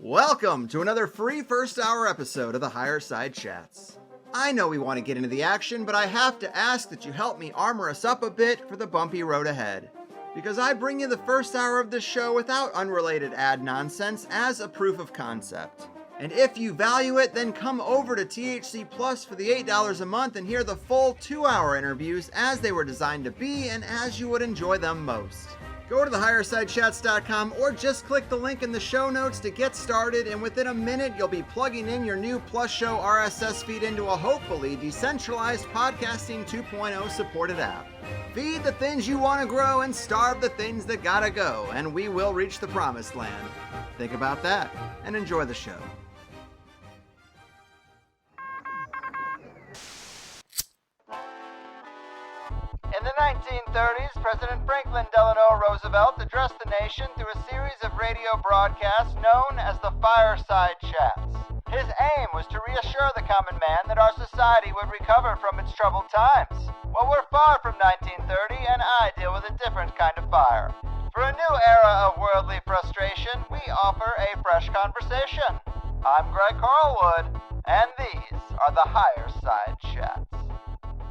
Welcome to another free first hour episode of the Higher Side Chats. I know we want to get into the action, but I have to ask that you help me armor us up a bit for the bumpy road ahead. Because I bring you the first hour of this show without unrelated ad nonsense as a proof of concept. And if you value it, then come over to THC Plus for the $8 a month and hear the full 2-hour interviews as they were designed to be and as you would enjoy them most. Go to thehighersidechats.com or just click the link in the show notes to get started, and within a minute you'll be plugging in your new Plus Show RSS feed into a hopefully decentralized podcasting 2.0 supported app. Feed the things you want to grow and starve the things that gotta go, and we will reach the promised land. Think about that and enjoy the show. In the 1930s, President Franklin Delano Roosevelt addressed the nation through a series of radio broadcasts known as the Fireside Chats. His aim was to reassure the common man that our society would recover from its troubled times. Well, we're far from 1930, and I deal with a different kind of fire. For a new era of worldly frustration, we offer a fresh conversation. I'm Greg Carlwood, and these are the Higher Side Chats.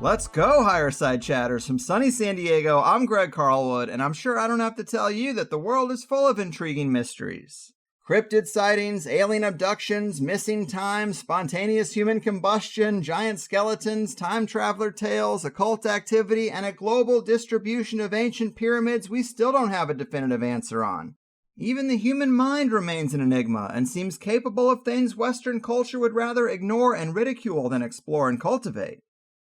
Let's go, Higher Side Chatters. From sunny San Diego, I'm Greg Carlwood, and I'm sure I don't have to tell you that the world is full of intriguing mysteries. Cryptid sightings, alien abductions, missing time, spontaneous human combustion, giant skeletons, time traveler tales, occult activity, and a global distribution of ancient pyramids we still don't have a definitive answer on. Even the human mind remains an enigma and seems capable of things Western culture would rather ignore and ridicule than explore and cultivate.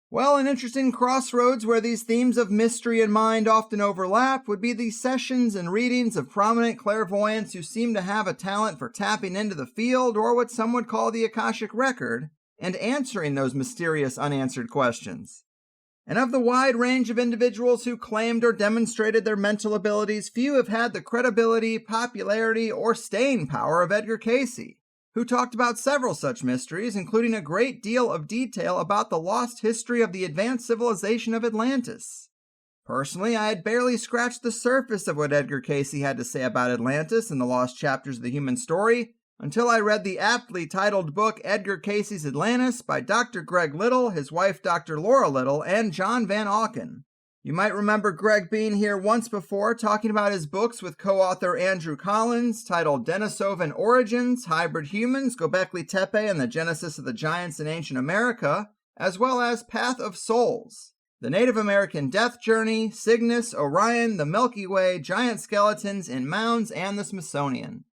Well, an interesting crossroads where these themes of mystery and mind often overlap would be the sessions and readings of prominent clairvoyants who seem to have a talent for tapping into the field, or what some would call the Akashic Record, and answering those mysterious unanswered questions. And of the wide range of individuals who claimed or demonstrated their mental abilities, few have had the credibility, popularity, or staying power of Edgar Cayce, who talked about several such mysteries, including a great deal of detail about the lost history of the advanced civilization of Atlantis. Personally, I had barely scratched the surface of what Edgar Cayce had to say about Atlantis and the lost chapters of the human story, until I read the aptly titled book Edgar Cayce's Atlantis by Dr. Greg Little, his wife Dr. Laura Little, and John Van Auken. You might remember Greg being here once before talking about his books with co-author Andrew Collins, titled Denisovan Origins, Hybrid Humans, Göbekli Tepe, and the Genesis of the Giants in Ancient America, as well as Path of Souls, The Native American Death Journey, Cygnus, Orion, the Milky Way, Giant Skeletons in Mounds, and the Smithsonian.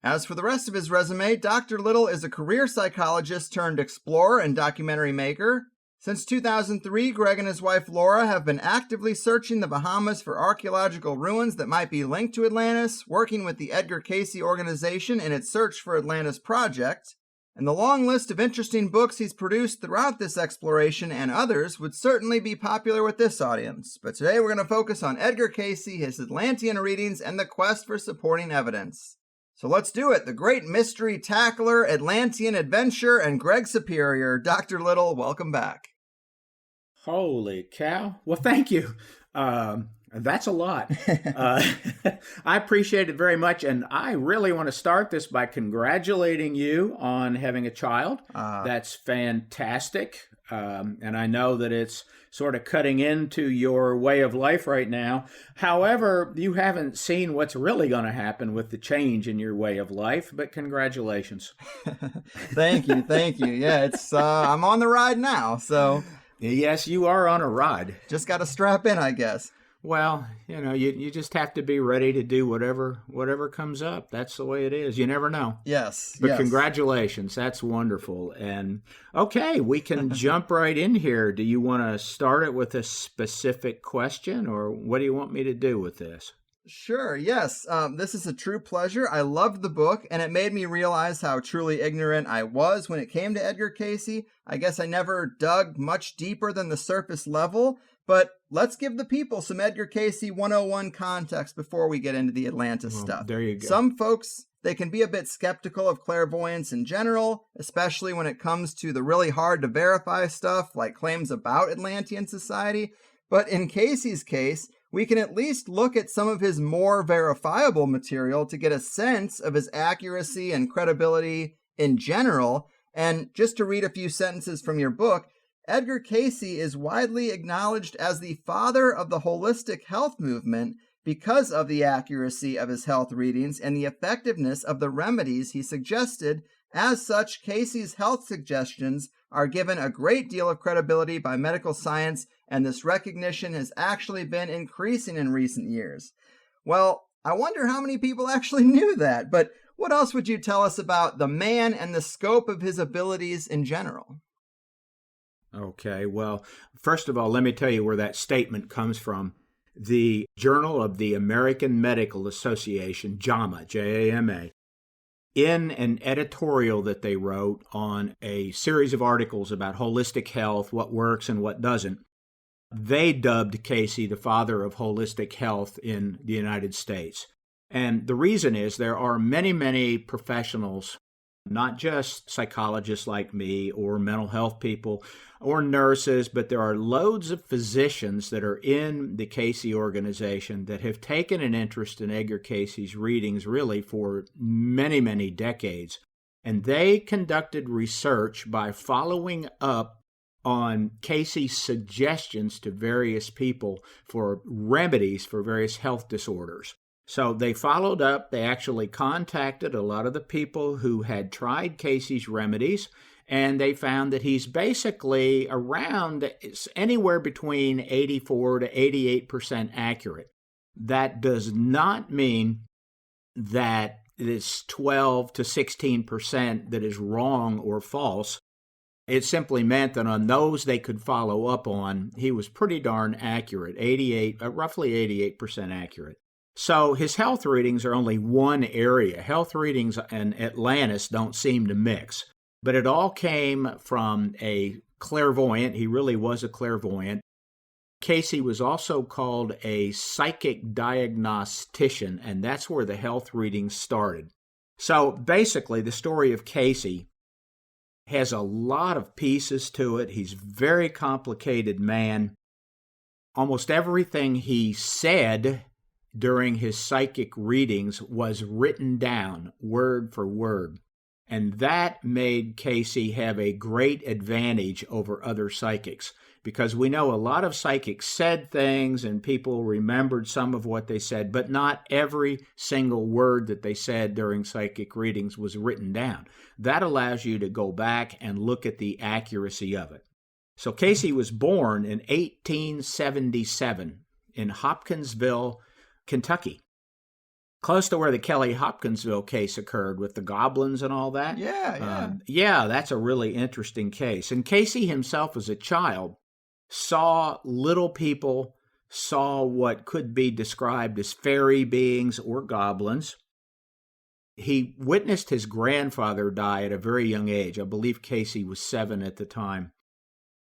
As for the rest of his resume, Dr. Little is a career psychologist turned explorer and documentary maker. Since 2003, Greg and his wife Laura have been actively searching the Bahamas for archaeological ruins that might be linked to Atlantis, working with the Edgar Cayce organization in its Search for Atlantis project. And the long list of interesting books he's produced throughout this exploration and others would certainly be popular with this audience. But today we're going to focus on Edgar Cayce, his Atlantean readings, and the quest for supporting evidence. So let's do it. The great mystery tackler, Atlantean adventurer, and Greg Superior, Dr. Little, welcome back. Holy cow. Well, thank you. That's a lot. I appreciate it very much. And I really want to start this by congratulating you on having a child. That's fantastic. And I know that it's sort of cutting into your way of life right now. However, you haven't seen what's really going to happen with the change in your way of life, but congratulations. Thank you. Yeah, it's I'm on the ride now, so... Yes, you are on a ride. Just got to strap in, I guess. Well, you just have to be ready to do whatever comes up. That's the way it is. You never know. Yes. But Congratulations. That's wonderful. And okay, we can jump right in here. Do you want to start it with a specific question, or what do you want me to do with this? Sure, yes. This is a true pleasure. I loved the book, and it made me realize how truly ignorant I was when it came to Edgar Cayce. I guess I never dug much deeper than the surface level, but let's give the people some Edgar Cayce 101 context before we get into the Atlantis stuff. There you go. Some folks, they can be a bit skeptical of clairvoyance in general, especially when it comes to the really hard to verify stuff like claims about Atlantean society. But in Cayce's case, we can at least look at some of his more verifiable material to get a sense of his accuracy and credibility in general. And just to read a few sentences from your book, Edgar Cayce is widely acknowledged as the father of the holistic health movement because of the accuracy of his health readings and the effectiveness of the remedies he suggested. As such, Cayce's health suggestions are given a great deal of credibility by medical science, and this recognition has actually been increasing in recent years. Well, I wonder how many people actually knew that, but what else would you tell us about the man and the scope of his abilities in general? Okay, well, first of all, let me tell you where that statement comes from. The Journal of the American Medical Association, JAMA, J-A-M-A, in an editorial that they wrote on a series of articles about holistic health, what works and what doesn't, they dubbed Cayce the father of holistic health in the United States. And the reason is there are many, many professionals, not just psychologists like me or mental health people or nurses, but there are loads of physicians that are in the Cayce organization that have taken an interest in Edgar Cayce's readings really for many, many decades. And they conducted research by following up on Cayce's suggestions to various people for remedies for various health disorders. So they followed up, they actually contacted a lot of the people who had tried Cayce's remedies, and they found that he's basically around anywhere between 84 to 88% accurate. That does not mean that it's 12 to 16% that is wrong or false. It simply meant that on those they could follow up on, he was pretty darn accurate, roughly 88% accurate. So his health readings are only one area. Health readings and Atlantis don't seem to mix. But it all came from a clairvoyant. He really was a clairvoyant. Cayce was also called a psychic diagnostician, and that's where the health readings started. So basically, the story of Cayce has a lot of pieces to it. He's a very complicated man. Almost everything he said during his psychic readings was written down word for word. And that made Cayce have a great advantage over other psychics, because we know a lot of psychics said things and people remembered some of what they said, but not every single word that they said during psychic readings was written down. That allows you to go back and look at the accuracy of it. So Cayce was born in 1877 in Hopkinsville, Kentucky, close to where the Kelly Hopkinsville case occurred with the goblins and all that. Yeah. That's a really interesting case. And Cayce himself as a child saw little people, saw what could be described as fairy beings or goblins. He witnessed his grandfather die at a very young age. I believe Cayce was 7 at the time.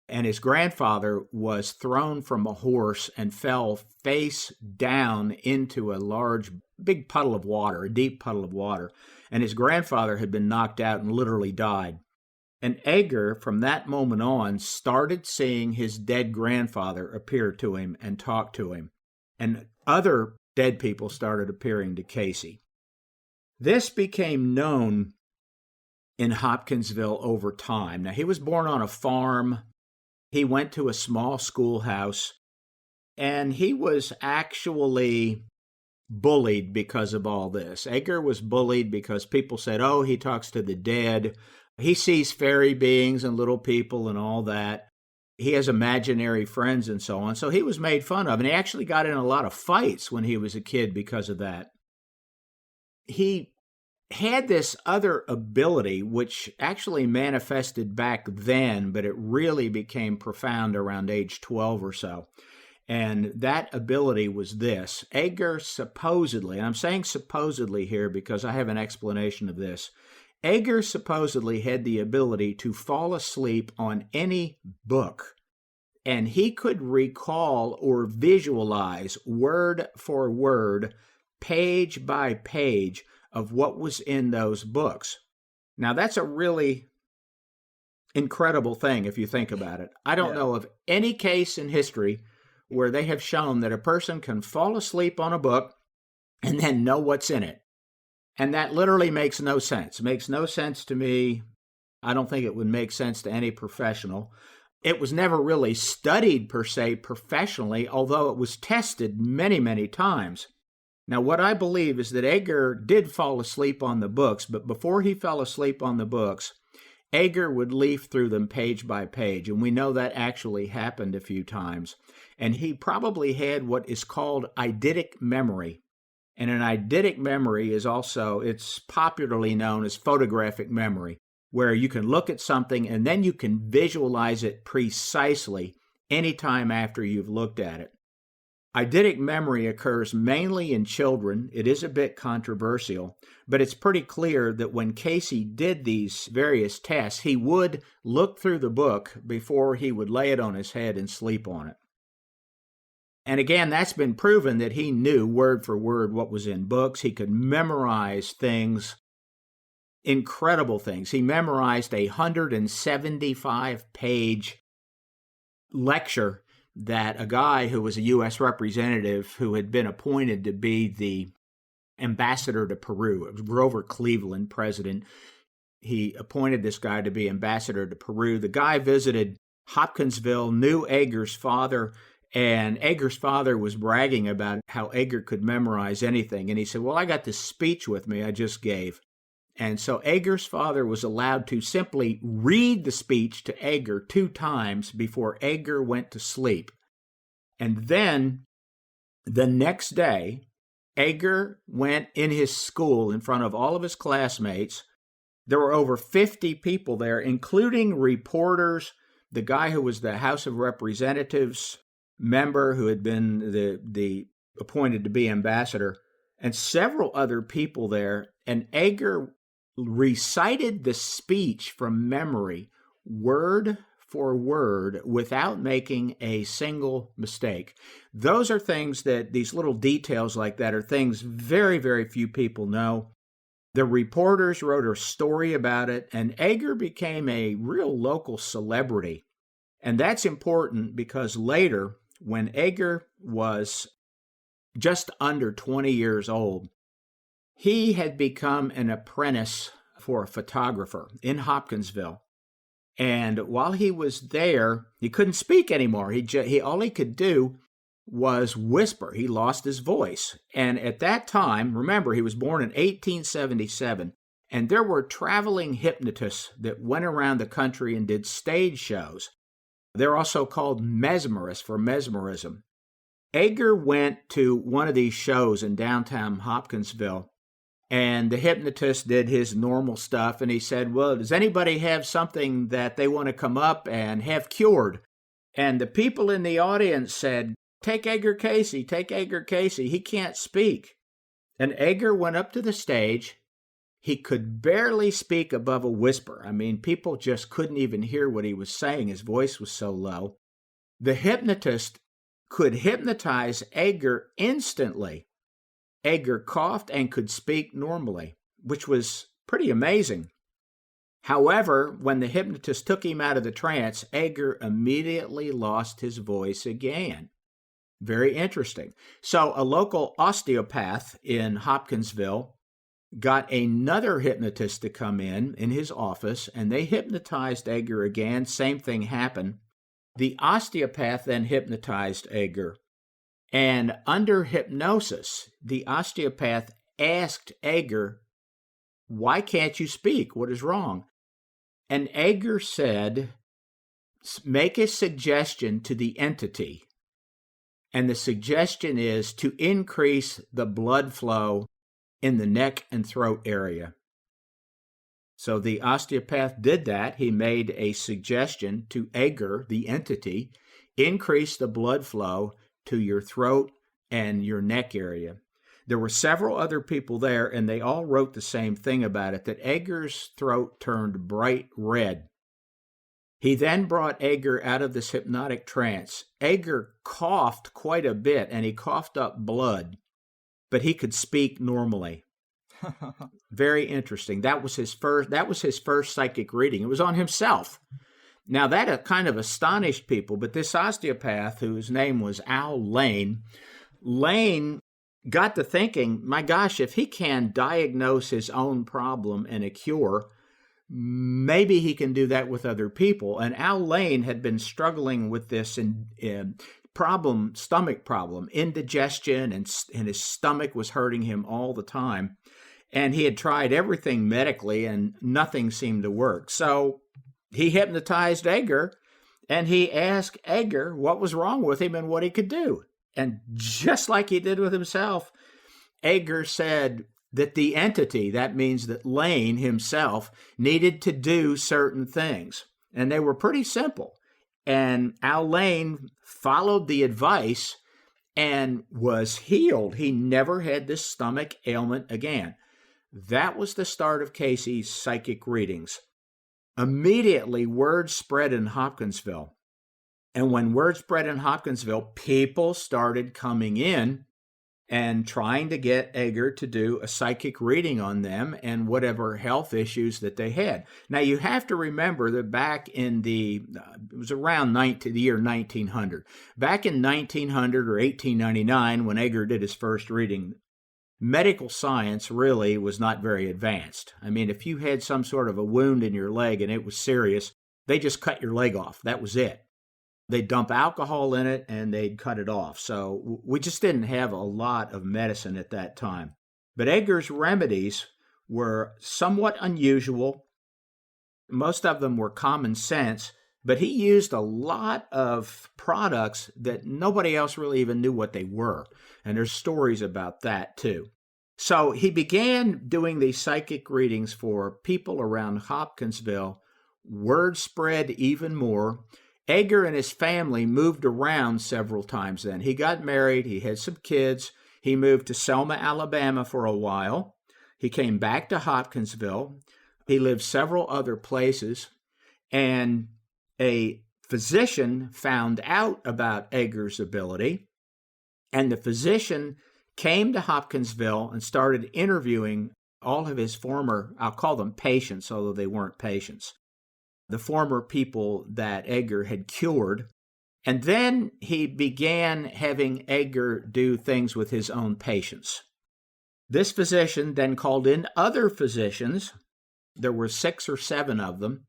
And his grandfather was thrown from a horse and fell face down into a big puddle of water, a deep puddle of water. And his grandfather had been knocked out and literally died. And Edgar, from that moment on, started seeing his dead grandfather appear to him and talk to him. And other dead people started appearing to Cayce. This became known in Hopkinsville over time. Now, he was born on a farm. He went to a small schoolhouse, and he was actually bullied because of all this. Edgar was bullied because people said, oh, he talks to the dead. He sees fairy beings and little people and all that. He has imaginary friends and so on. So he was made fun of, and he actually got in a lot of fights when he was a kid because of that. He had this other ability, which actually manifested back then, but it really became profound around age 12 or so. And that ability was this. Edgar supposedly, and I'm saying supposedly here because I have an explanation of this, Edgar supposedly had the ability to fall asleep on any book, and he could recall or visualize word for word, page by page, of what was in those books. Now, that's a really incredible thing if you think about it. I don't know of any case in history where they have shown that a person can fall asleep on a book and then know what's in it. And that literally makes no sense. It makes no sense to me. I don't think it would make sense to any professional. It was never really studied per se professionally, although it was tested many, many times. Now, what I believe is that Edgar did fall asleep on the books, but before he fell asleep on the books, Edgar would leaf through them page by page, and we know that actually happened a few times. And he probably had what is called eidetic memory. And an eidetic memory is also, it's popularly known as photographic memory, where you can look at something and then you can visualize it precisely anytime after you've looked at it. Eidetic memory occurs mainly in children. It is a bit controversial, but it's pretty clear that when Cayce did these various tests, he would look through the book before he would lay it on his head and sleep on it. And again, that's been proven that he knew word for word what was in books. He could memorize things, incredible things. He memorized a 175-page lecture that a guy who was a U.S. representative who had been appointed to be the ambassador to Peru, it was Grover Cleveland, president. He appointed this guy to be ambassador to Peru. The guy visited Hopkinsville, knew Edgar's father, and Edgar's father was bragging about how Edgar could memorize anything. And he said, well, I got this speech with me I just gave. And so Edgar's father was allowed to simply read the speech to Edgar 2 times before Edgar went to sleep. And then the next day, Edgar went in his school in front of all of his classmates. There were over 50 people there, including reporters, the guy who was the House of Representatives member who had been the appointed to be ambassador, and several other people there. And Edgar recited the speech from memory, word for word, without making a single mistake. Those are things that, these little details like that, are things very, very few people know. The reporters wrote a story about it, and Edgar became a real local celebrity. And that's important because later, when Edgar was just under 20 years old, he had become an apprentice for a photographer in Hopkinsville. And while he was there, he couldn't speak anymore. All he could do was whisper. He lost his voice. And at that time, remember, he was born in 1877, and there were traveling hypnotists that went around the country and did stage shows. They're also called mesmerists for mesmerism. Edgar went to one of these shows in downtown Hopkinsville, and the hypnotist did his normal stuff, and he said, well, does anybody have something that they want to come up and have cured? And the people in the audience said, take Edgar Cayce, take Edgar Cayce, he can't speak. And Edgar went up to the stage. He could barely speak above a whisper. I mean, people just couldn't even hear what he was saying. His voice was so low. The hypnotist could hypnotize Edgar instantly. Edgar coughed and could speak normally, which was pretty amazing. However, when the hypnotist took him out of the trance, Edgar immediately lost his voice again. Very interesting. So a local osteopath in Hopkinsville got another hypnotist to come in his office, and they hypnotized Edgar again. Same thing happened. The osteopath then hypnotized Edgar. And under hypnosis, the osteopath asked Edgar, why can't you speak? What is wrong? And Edgar said, make a suggestion to the entity. And the suggestion is to increase the blood flow in the neck and throat area. So the osteopath did that. He made a suggestion to Edgar, the entity, increase the blood flow to your throat and your neck area. There were several other people there, and they all wrote the same thing about it, that Edgar's throat turned bright red. He then brought Edgar out of this hypnotic trance. Edgar coughed quite a bit, and he coughed up blood, but he could speak normally. Very interesting. That was his first psychic reading. It was on himself. Now, that kind of astonished people, but this osteopath, whose name was Al Lane got to thinking, my gosh, if he can diagnose his own problem and a cure, maybe he can do that with other people. And Al Lane had been struggling with this stomach problem, indigestion, and his stomach was hurting him all the time. And he had tried everything medically and nothing seemed to work. So he hypnotized Edgar and he asked Edgar what was wrong with him and what he could do. And just like he did with himself, Edgar said that the entity, that means that Lane himself, needed to do certain things. And they were pretty simple. And Al Lane followed the advice and was healed. He never had this stomach ailment again. That was the start of Cayce's psychic readings. Immediately, word spread in Hopkinsville. And when word spread in Hopkinsville, people started coming in and trying to get Edgar to do a psychic reading on them and whatever health issues that they had. Now, you have to remember that back in it was around the year 1900. Back in 1900 or 1899, when Edgar did his first reading, medical science really was not very advanced. I mean, if you had some sort of a wound in your leg and it was serious, they just cut your leg off. That was it. They'd dump alcohol in it and they'd cut it off. So we just didn't have a lot of medicine at that time. But Edgar's remedies were somewhat unusual. Most of them were common sense, but he used a lot of products that nobody else really even knew what they were. And there's stories about that too. So he began doing these psychic readings for people around Hopkinsville. Word spread even more. Edgar and his family moved around several times then. He got married, he had some kids, he moved to Selma, Alabama for a while. He came back to Hopkinsville. He lived several other places. And a physician found out about Edgar's ability. And the physician came to Hopkinsville and started interviewing all of his former, I'll call them patients, although they weren't patients, the former people that Edgar had cured. And then he began having Edgar do things with his own patients. This physician then called in other physicians. There were 6 or 7 of them.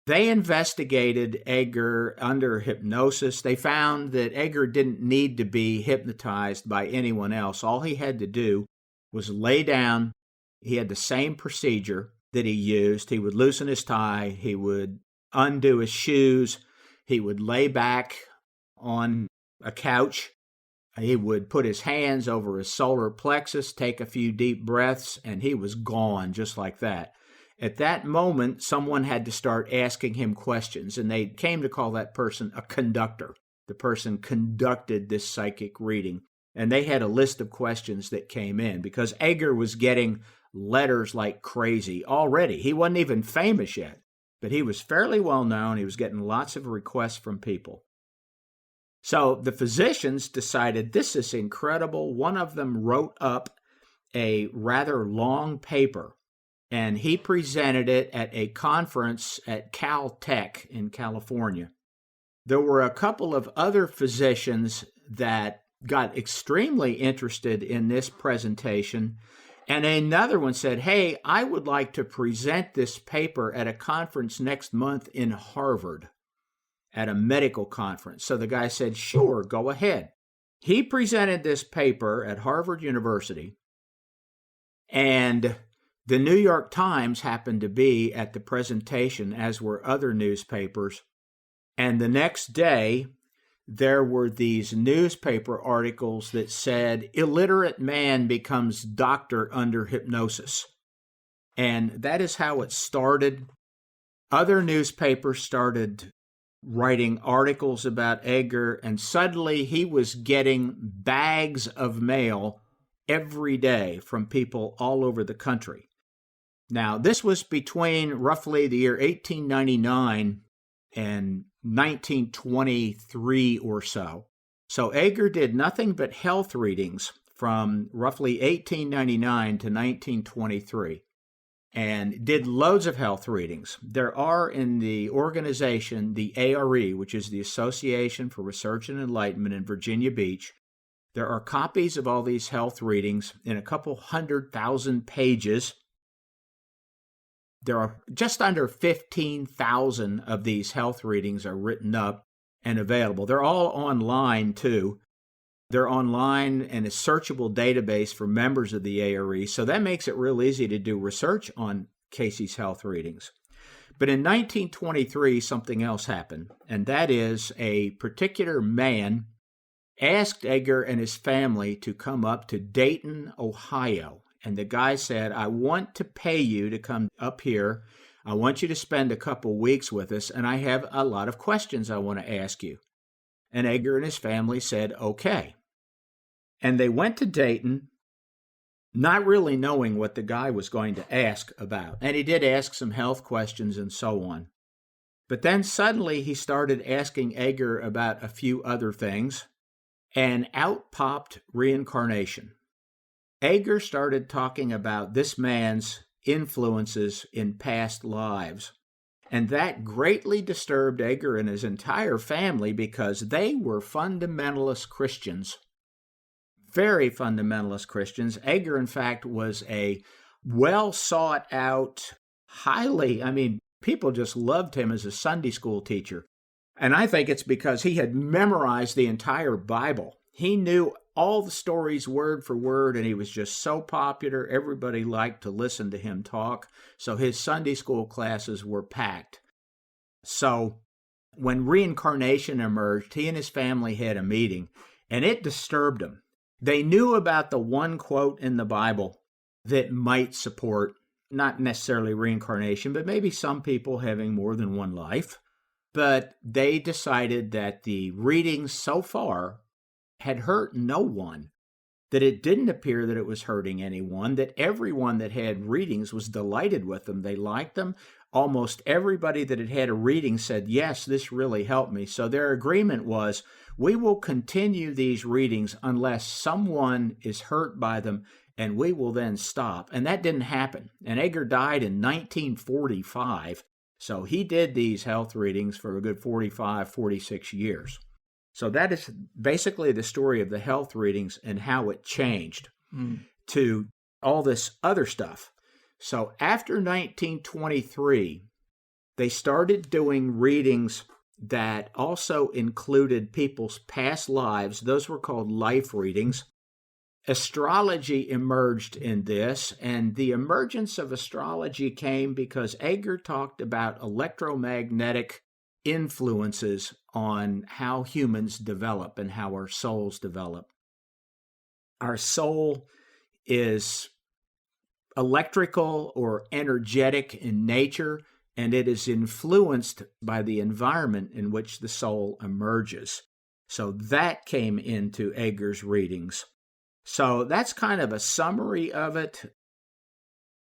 They investigated Edgar under hypnosis. They found that Edgar didn't need to be hypnotized by anyone else. All he had to do was lay down. He had the same procedure that he used. He would loosen his tie, he would undo his shoes, he would lay back on a couch, he would put his hands over his solar plexus, take a few deep breaths, and he was gone just like that. At that moment, someone had to start asking him questions, and they came to call that person a conductor. The person conducted this psychic reading, and they had a list of questions that came in because Edgar was getting letters like crazy already. He wasn't even famous yet, but he was fairly well known. He was getting lots of requests from people. So the physicians decided this is incredible. One of them wrote up a rather long paper, and he presented it at a conference at Caltech in California. There were a couple of other physicians that got extremely interested in this presentation. And another one said, hey, I would like to present this paper at a conference next month in Harvard, at a medical conference. So the guy said, sure, go ahead. He presented this paper at Harvard University, and the New York Times happened to be at the presentation, as were other newspapers. And the next day, there were these newspaper articles that said, illiterate man becomes doctor under hypnosis. And that is how it started. Other newspapers started writing articles about Edgar, and suddenly he was getting bags of mail every day from people all over the country. Now, this was between roughly the year 1899 and 1923 or so. So Edgar did nothing but health readings from roughly 1899 to 1923. and did loads of health readings. There are in the organization, the ARE, which is the Association for Research and Enlightenment in Virginia Beach, there are copies of all these health readings in a couple 100,000 pages. There are just under 15,000 of these health readings are written up and available. They're all online, too. They're online in a searchable database for members of the ARE, so that makes it real easy to do research on Cayce's health readings. But in 1923, something else happened, and that is a particular man asked Edgar and his family to come up to Dayton, Ohio. And the guy said, I want to pay you to come up here. I want you to spend a couple weeks with us, and I have a lot of questions I want to ask you. And Edgar and his family said, okay. And they went to Dayton, not really knowing what the guy was going to ask about. And he did ask some health questions and so on. But then suddenly he started asking Edgar about a few other things, and out popped reincarnation. Edgar started talking about this man's influences in past lives, and that greatly disturbed Edgar and his entire family because they were fundamentalist Christians, very fundamentalist Christians. Edgar, in fact, was a well-sought-out, people just loved him as a Sunday school teacher, and I think it's because he had memorized the entire Bible. He knew all the stories word for word, and he was just so popular. Everybody liked to listen to him talk, so his Sunday school classes were packed. So when reincarnation emerged, he and his family had a meeting, and it disturbed them. They knew about the one quote in the Bible that might support not necessarily reincarnation, but maybe some people having more than one life. But they decided that the readings so far had hurt no one, that it didn't appear that it was hurting anyone, that everyone that had readings was delighted with them. They liked them. Almost everybody that had had a reading said, yes, this really helped me. So their agreement was, we will continue these readings unless someone is hurt by them, and we will then stop. And that didn't happen. And Edgar died in 1945. So he did these health readings for a good 45, 46 years. So that is basically the story of the health readings and how it changed to all this other stuff. So after 1923, they started doing readings that also included people's past lives. Those were called life readings. Astrology emerged in this, and the emergence of astrology came because Edgar talked about electromagnetic influences on how humans develop and how our souls develop. Our soul is electrical or energetic in nature, and it is influenced by the environment in which the soul emerges. So that came into Edgar's readings. So that's kind of a summary of it.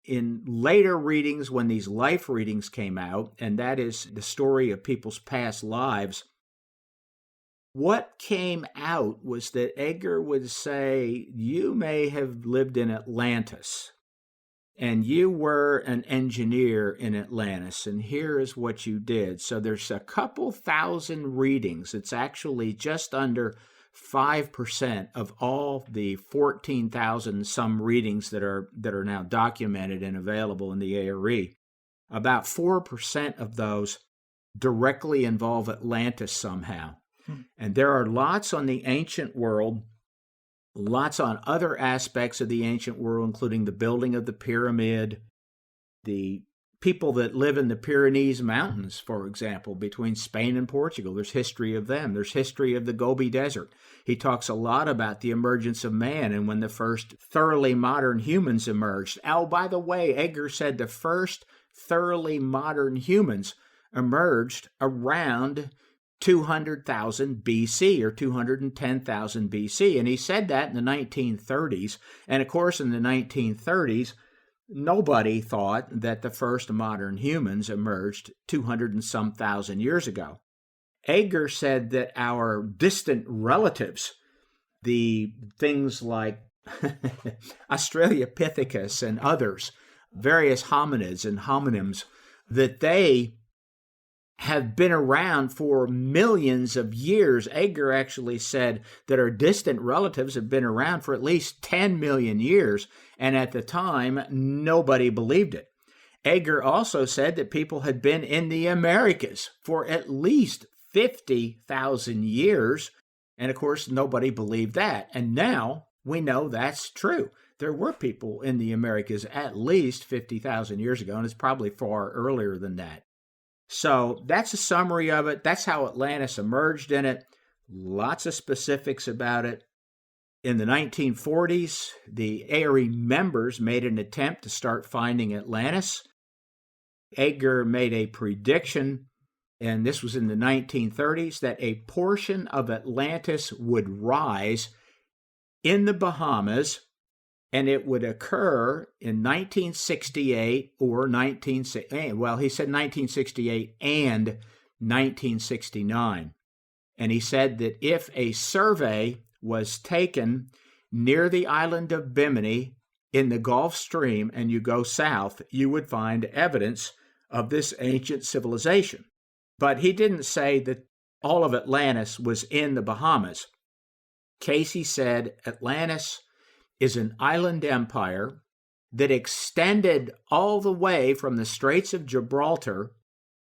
In later readings, when these life readings came out, and that is the story of people's past lives, what came out was that Edgar would say, you may have lived in Atlantis, and you were an engineer in Atlantis, and here is what you did. So there's a couple thousand readings. It's actually just under 5% of all the 14,000 some readings that are now documented and available in the ARE. About 4% of those directly involve Atlantis somehow. And there are lots on the ancient world, lots on other aspects of the ancient world, including the building of the pyramid, the people that live in the Pyrenees Mountains, for example, between Spain and Portugal. There's history of them. There's history of the Gobi Desert. He talks a lot about the emergence of man and when the first thoroughly modern humans emerged. Oh, by the way, Edgar said the first thoroughly modern humans emerged around 200,000 BC or 210,000 BC. And he said that in the 1930s. And of course, in the 1930s, nobody thought that the first modern humans emerged 200 and some thousand years ago. Edgar said that our distant relatives, the things like Australopithecus and others, various hominids and homonyms, that they have been around for millions of years. Edgar actually said that our distant relatives have been around for at least 10 million years, and at the time, nobody believed it. Edgar also said that people had been in the Americas for at least 50,000 years, and of course, nobody believed that. And now we know that's true. There were people in the Americas at least 50,000 years ago, and it's probably far earlier than that. So that's a summary of it. That's how Atlantis emerged in it. Lots of specifics about it. In the 1940s, the ARE members made an attempt to start finding Atlantis. Edgar made a prediction, and this was in the 1930s, that a portion of Atlantis would rise in the Bahamas, and it would occur in 1968 or he said 1968 and 1969. And he said that if a survey was taken near the island of Bimini in the Gulf Stream and you go south, you would find evidence of this ancient civilization. But he didn't say that all of Atlantis was in the Bahamas. Cayce said Atlantis is an island empire that extended all the way from the Straits of Gibraltar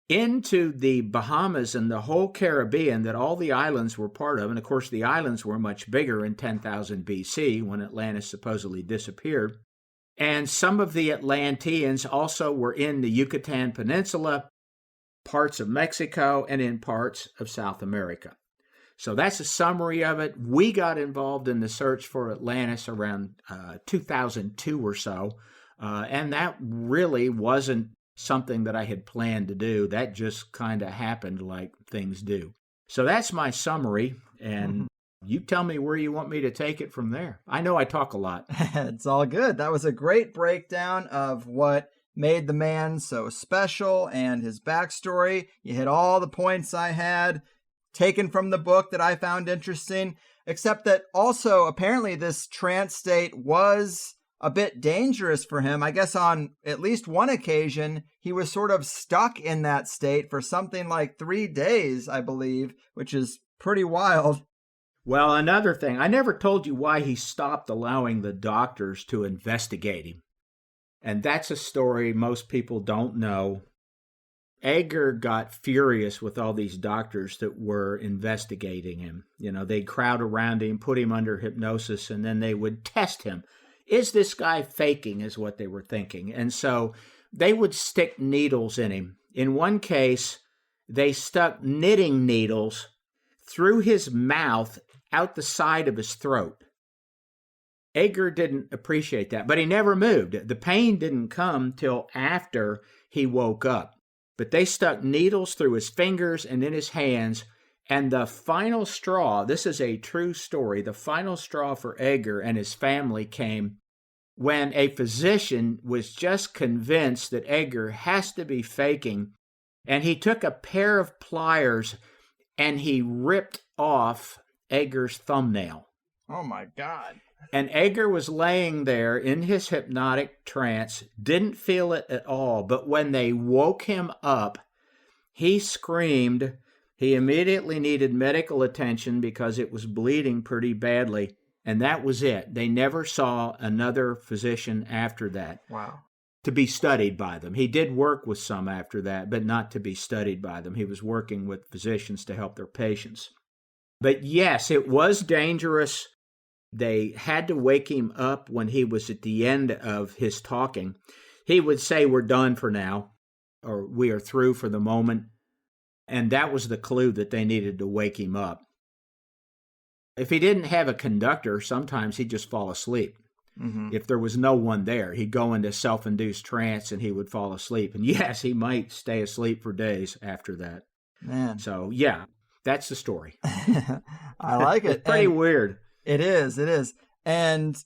into the Bahamas and the whole Caribbean that all the islands were part of. And of course, the islands were much bigger in 10,000 BC when Atlantis supposedly disappeared. And some of the Atlanteans also were in the Yucatan Peninsula, parts of Mexico, and in parts of South America. So that's a summary of it. We got involved in the search for Atlantis around 2002 or so, and that really wasn't something that I had planned to do. That just kind of happened like things do. So that's my summary, and you tell me where you want me to take it from there. I know I talk a lot. It's all good. That was a great breakdown of what made the man so special and his backstory. You hit all the points I had taken from the book that I found interesting, except that also apparently this trance state was a bit dangerous for him. I guess on at least one occasion, he was sort of stuck in that state for something like 3 days, I believe, which is pretty wild. Well, another thing, I never told you why he stopped allowing the doctors to investigate him. And that's a story most people don't know. Edgar got furious with all these doctors that were investigating him. You know, they'd crowd around him, put him under hypnosis, and then they would test him. Is this guy faking, is what they were thinking. And so they would stick needles in him. In one case, they stuck knitting needles through his mouth out the side of his throat. Edgar didn't appreciate that, but he never moved. The pain didn't come till after he woke up. But they stuck needles through his fingers and in his hands, and the final straw, this is a true story, the final straw for Edgar and his family came when a physician was just convinced that Edgar has to be faking, and he took a pair of pliers and he ripped off Edgar's thumbnail. Oh my God. And Edgar was laying there in his hypnotic trance, didn't feel it at all, but when they woke him up, he screamed. He immediately needed medical attention because it was bleeding pretty badly, and that was it. They never saw another physician after that. Wow. To be studied by them. He did work with some after that, but not to be studied by them. He was working with physicians to help their patients. But yes, it was dangerous. They had to wake him up when he was at the end of his talking. He would say, "We're done for now," or "We are through for the moment." And that was the clue that they needed to wake him up. If he didn't have a conductor, sometimes he'd just fall asleep. If there was no one there, he'd go into self-induced trance and he would fall asleep. And yes, he might stay asleep for days after that. Man. So yeah, that's the story. I like it. It's pretty weird. It is. And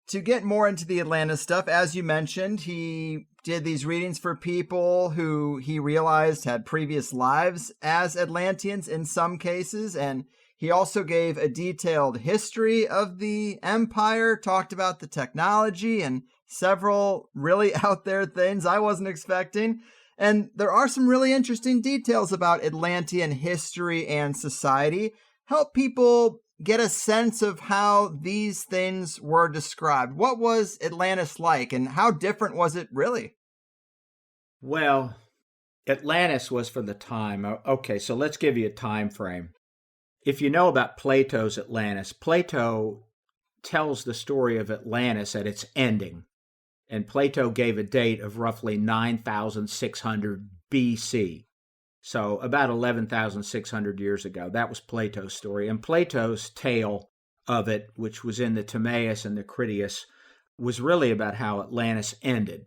to get more into the Atlantis stuff, as you mentioned, he did these readings for people who he realized had previous lives as Atlanteans in some cases. And he also gave a detailed history of the empire, talked about the technology and several really out there things I wasn't expecting. And there are some really interesting details about Atlantean history and society. Help people get a sense of how these things were described. What was Atlantis like, and how different was it really? Well, Atlantis was for the time. Okay, so let's give you a time frame. If you know about Plato's Atlantis, Plato tells the story of Atlantis at its ending. And Plato gave a date of roughly 9,600 BC. So about 11,600 years ago. That was Plato's story. And Plato's tale of it, which was in the Timaeus and the Critias, was really about how Atlantis ended.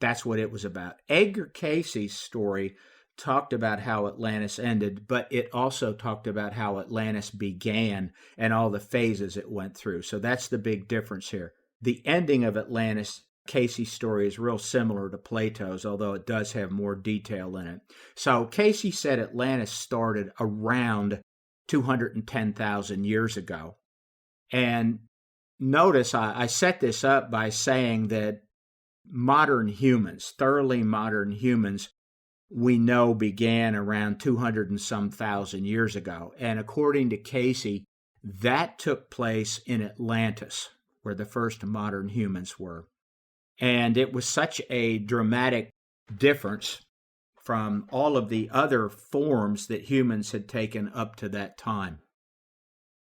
That's what it was about. Edgar Cayce's story talked about how Atlantis ended, but it also talked about how Atlantis began and all the phases it went through. So that's the big difference here. The ending of Atlantis, Cayce's story, is real similar to Plato's, although it does have more detail in it. So Cayce said Atlantis started around 210,000 years ago. And notice I set this up by saying that modern humans, thoroughly modern humans, we know began around 200 and some thousand years ago. And according to Cayce, that took place in Atlantis, where the first modern humans were. And it was such a dramatic difference from all of the other forms that humans had taken up to that time.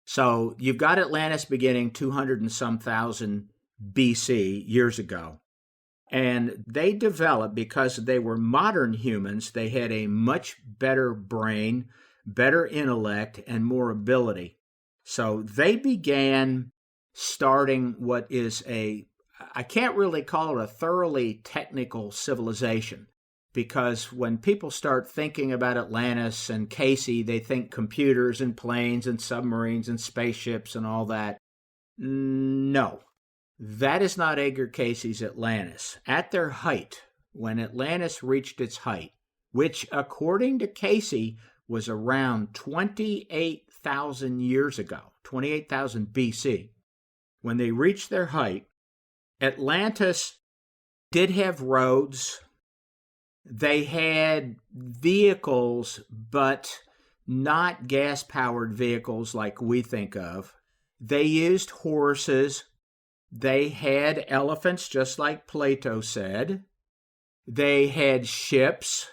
So you've got Atlantis beginning 200 and some thousand BC, years ago. And they developed, because they were modern humans, they had a much better brain, better intellect, and more ability. So they began starting what is I can't really call it a thoroughly technical civilization, because when people start thinking about Atlantis and Cayce, they think computers and planes and submarines and spaceships and all that. No. That is not Edgar Cayce's Atlantis. At their height, when Atlantis reached its height, which according to Cayce was around 28,000 years ago, 28,000 BC, when they reached their height, Atlantis did have roads. They had vehicles, but not gas-powered vehicles like we think of. They used horses. They had elephants, just like Plato said. They had ships.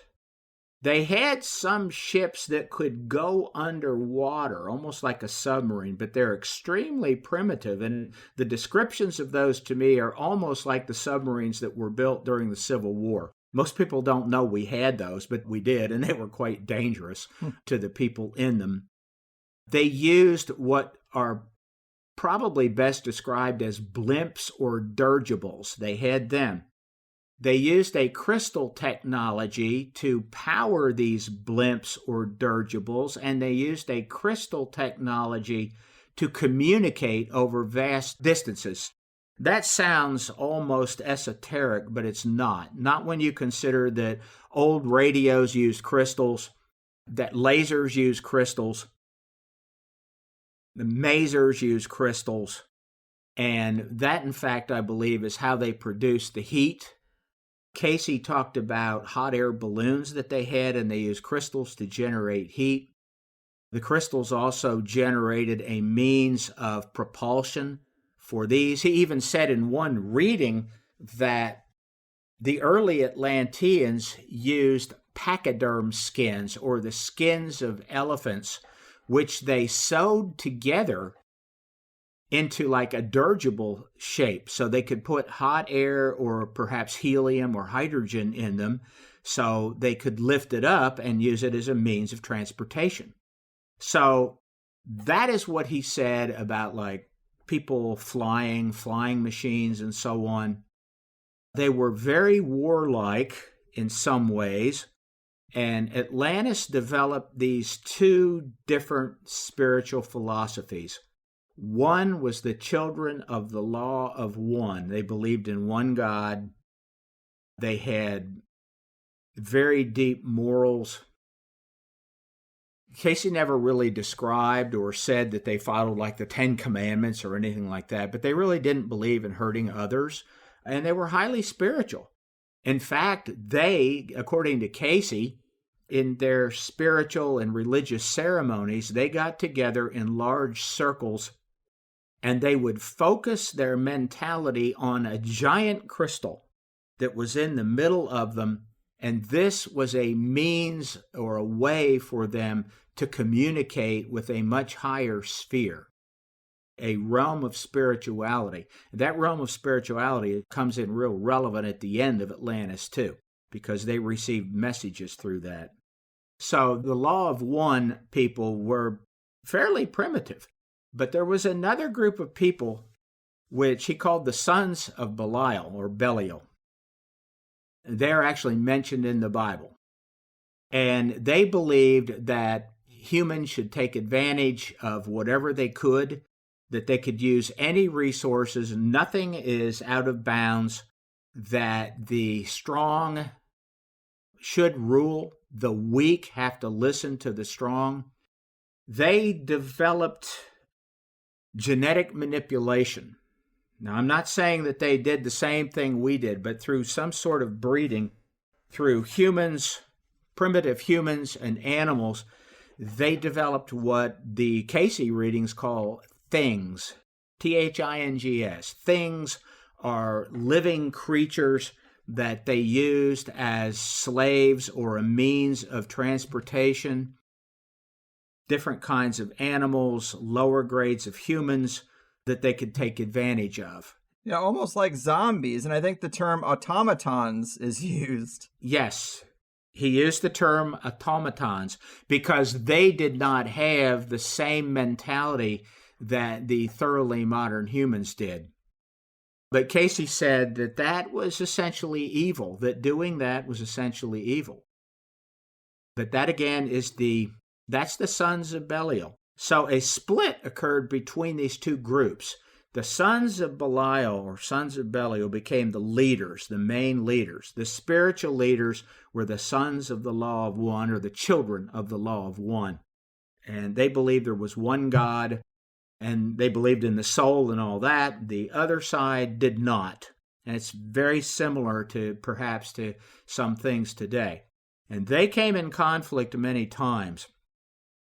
They had some ships that could go underwater, almost like a submarine, but they're extremely primitive. And the descriptions of those to me are almost like the submarines that were built during the Civil War. Most people don't know we had those, but we did, and they were quite dangerous to the people in them. They used what are probably best described as blimps or dirigibles. They had them. They used a crystal technology to power these blimps or dirigibles, and they used a crystal technology to communicate over vast distances. That sounds almost esoteric, but it's not. Not when you consider that old radios used crystals, that lasers use crystals, the masers use crystals, and that, in fact, I believe, is how they produce the heat. Cayce talked about hot air balloons that they had, and they used crystals to generate heat. The crystals also generated a means of propulsion for these. He even said in one reading that the early Atlanteans used pachyderm skins, or the skins of elephants, which they sewed together into like a dirigible shape, so they could put hot air or perhaps helium or hydrogen in them, so they could lift it up and use it as a means of transportation. So that is what he said about like people flying machines and so on. They were very warlike in some ways, and Atlantis developed these two different spiritual philosophies. One was the children of the law of one. They believed in one God. They had very deep morals. Cayce never really described or said that they followed like the Ten Commandments or anything like that, but they really didn't believe in hurting others. and they were highly spiritual. In fact, they, according to Cayce, in their spiritual and religious ceremonies, they got together in large circles and they would focus their mentality on a giant crystal that was in the middle of them. And this was a means or a way for them to communicate with a much higher sphere, a realm of spirituality. That realm of spirituality comes in real relevant at the end of Atlantis too, because they received messages through that. So the Law of One people were fairly primitive, but there was another group of people which he called the sons of Belial or Belial. They're actually mentioned in the Bible. And they believed that humans should take advantage of whatever they could, that they could use any resources, nothing is out of bounds, that the strong should rule, the weak have to listen to the strong. They developed genetic manipulation. Now, I'm not saying that they did the same thing we did, but through some sort of breeding, through humans, primitive humans and animals, they developed what the Cayce readings call things, Things. Things are living creatures that they used as slaves or a means of transportation, different kinds of animals, lower grades of humans that they could take advantage of. Yeah, almost like zombies, and I think the term automatons is used. Yes, he used the term automatons because they did not have the same mentality that the thoroughly modern humans did. But Cayce said that that was essentially evil, that doing that was essentially evil. But that again that's the sons of Belial. So a split occurred between these two groups. The sons of Belial or sons of Belial became the leaders, the main leaders. The spiritual leaders were the sons of the Law of One or the children of the Law of One. And they believed there was one God, and they believed in the soul and all that. The other side did not. And it's very similar to perhaps to some things today. And they came in conflict many times.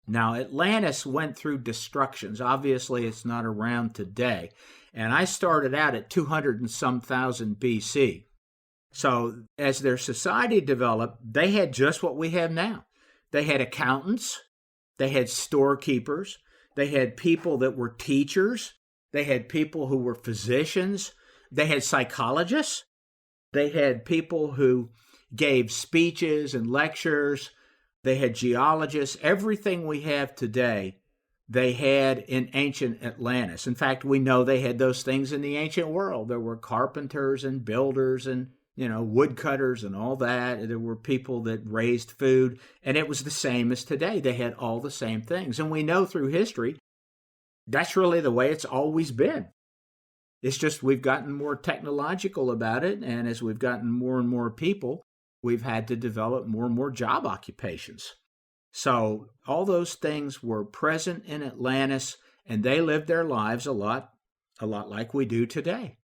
Now, Atlantis went through destructions. Obviously, it's not around today. And I started out at 200 and some thousand BC. So as their society developed, they had just what we have now. They had accountants. They had storekeepers. They had people that were teachers. They had people who were physicians. They had psychologists. They had people who gave speeches and lectures. They had geologists. Everything we have today, they had in ancient Atlantis. In fact, we know they had those things in the ancient world. There were carpenters and builders and, woodcutters and all that. There were people that raised food, and it was the same as today. They had all the same things. And we know through history, that's really the way it's always been. It's just we've gotten more technological about it, and as we've gotten more and more people, we've had to develop more and more job occupations. So all those things were present in Atlantis, and they lived their lives a lot like we do today.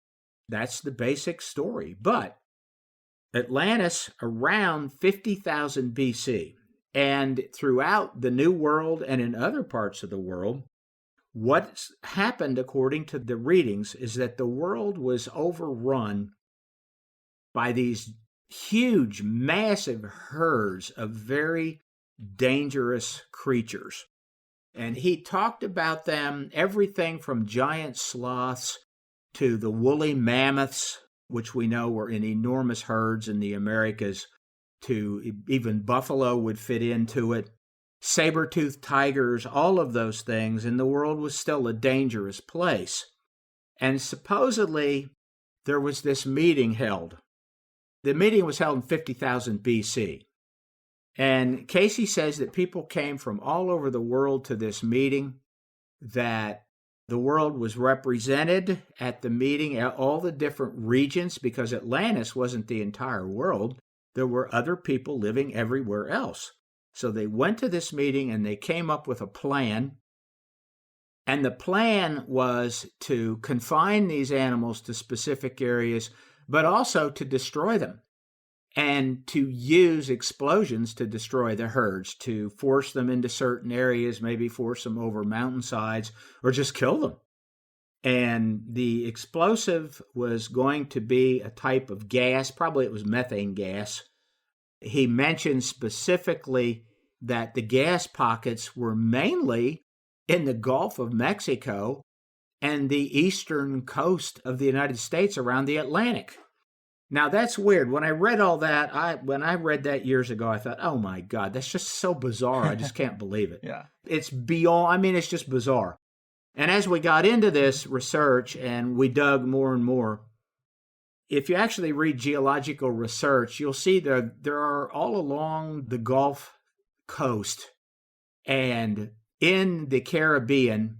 That's the basic story. But Atlantis around 50,000 BC, and throughout the New World and in other parts of the world, what's happened according to the readings is that the world was overrun by these huge, massive herds of very dangerous creatures. And he talked about them, everything from giant sloths to the woolly mammoths, which we know were in enormous herds in the Americas, to even buffalo would fit into it, saber-toothed tigers, all of those things, and the world was still a dangerous place. And supposedly there was this meeting held. The meeting was held in 50,000 BC. And Cayce says that people came from all over the world to this meeting, that the world was represented at the meeting, all the different regions, because Atlantis wasn't the entire world. There were other people living everywhere else. So they went to this meeting and they came up with a plan. And the plan was to confine these animals to specific areas, but also to destroy them and to use explosions to destroy the herds, to force them into certain areas, maybe force them over mountainsides, or just kill them. And the explosive was going to be a type of gas, probably it was methane gas. He mentioned specifically that the gas pockets were mainly in the Gulf of Mexico and the eastern coast of the United States around the Atlantic. Now, that's weird. When I read all that, when I read that years ago, I thought, oh my God, that's just so bizarre. I just can't believe it. Yeah. It's beyond, it's just bizarre. And as we got into this research and we dug more and more, if you actually read geological research, you'll see there are all along the Gulf Coast and in the Caribbean,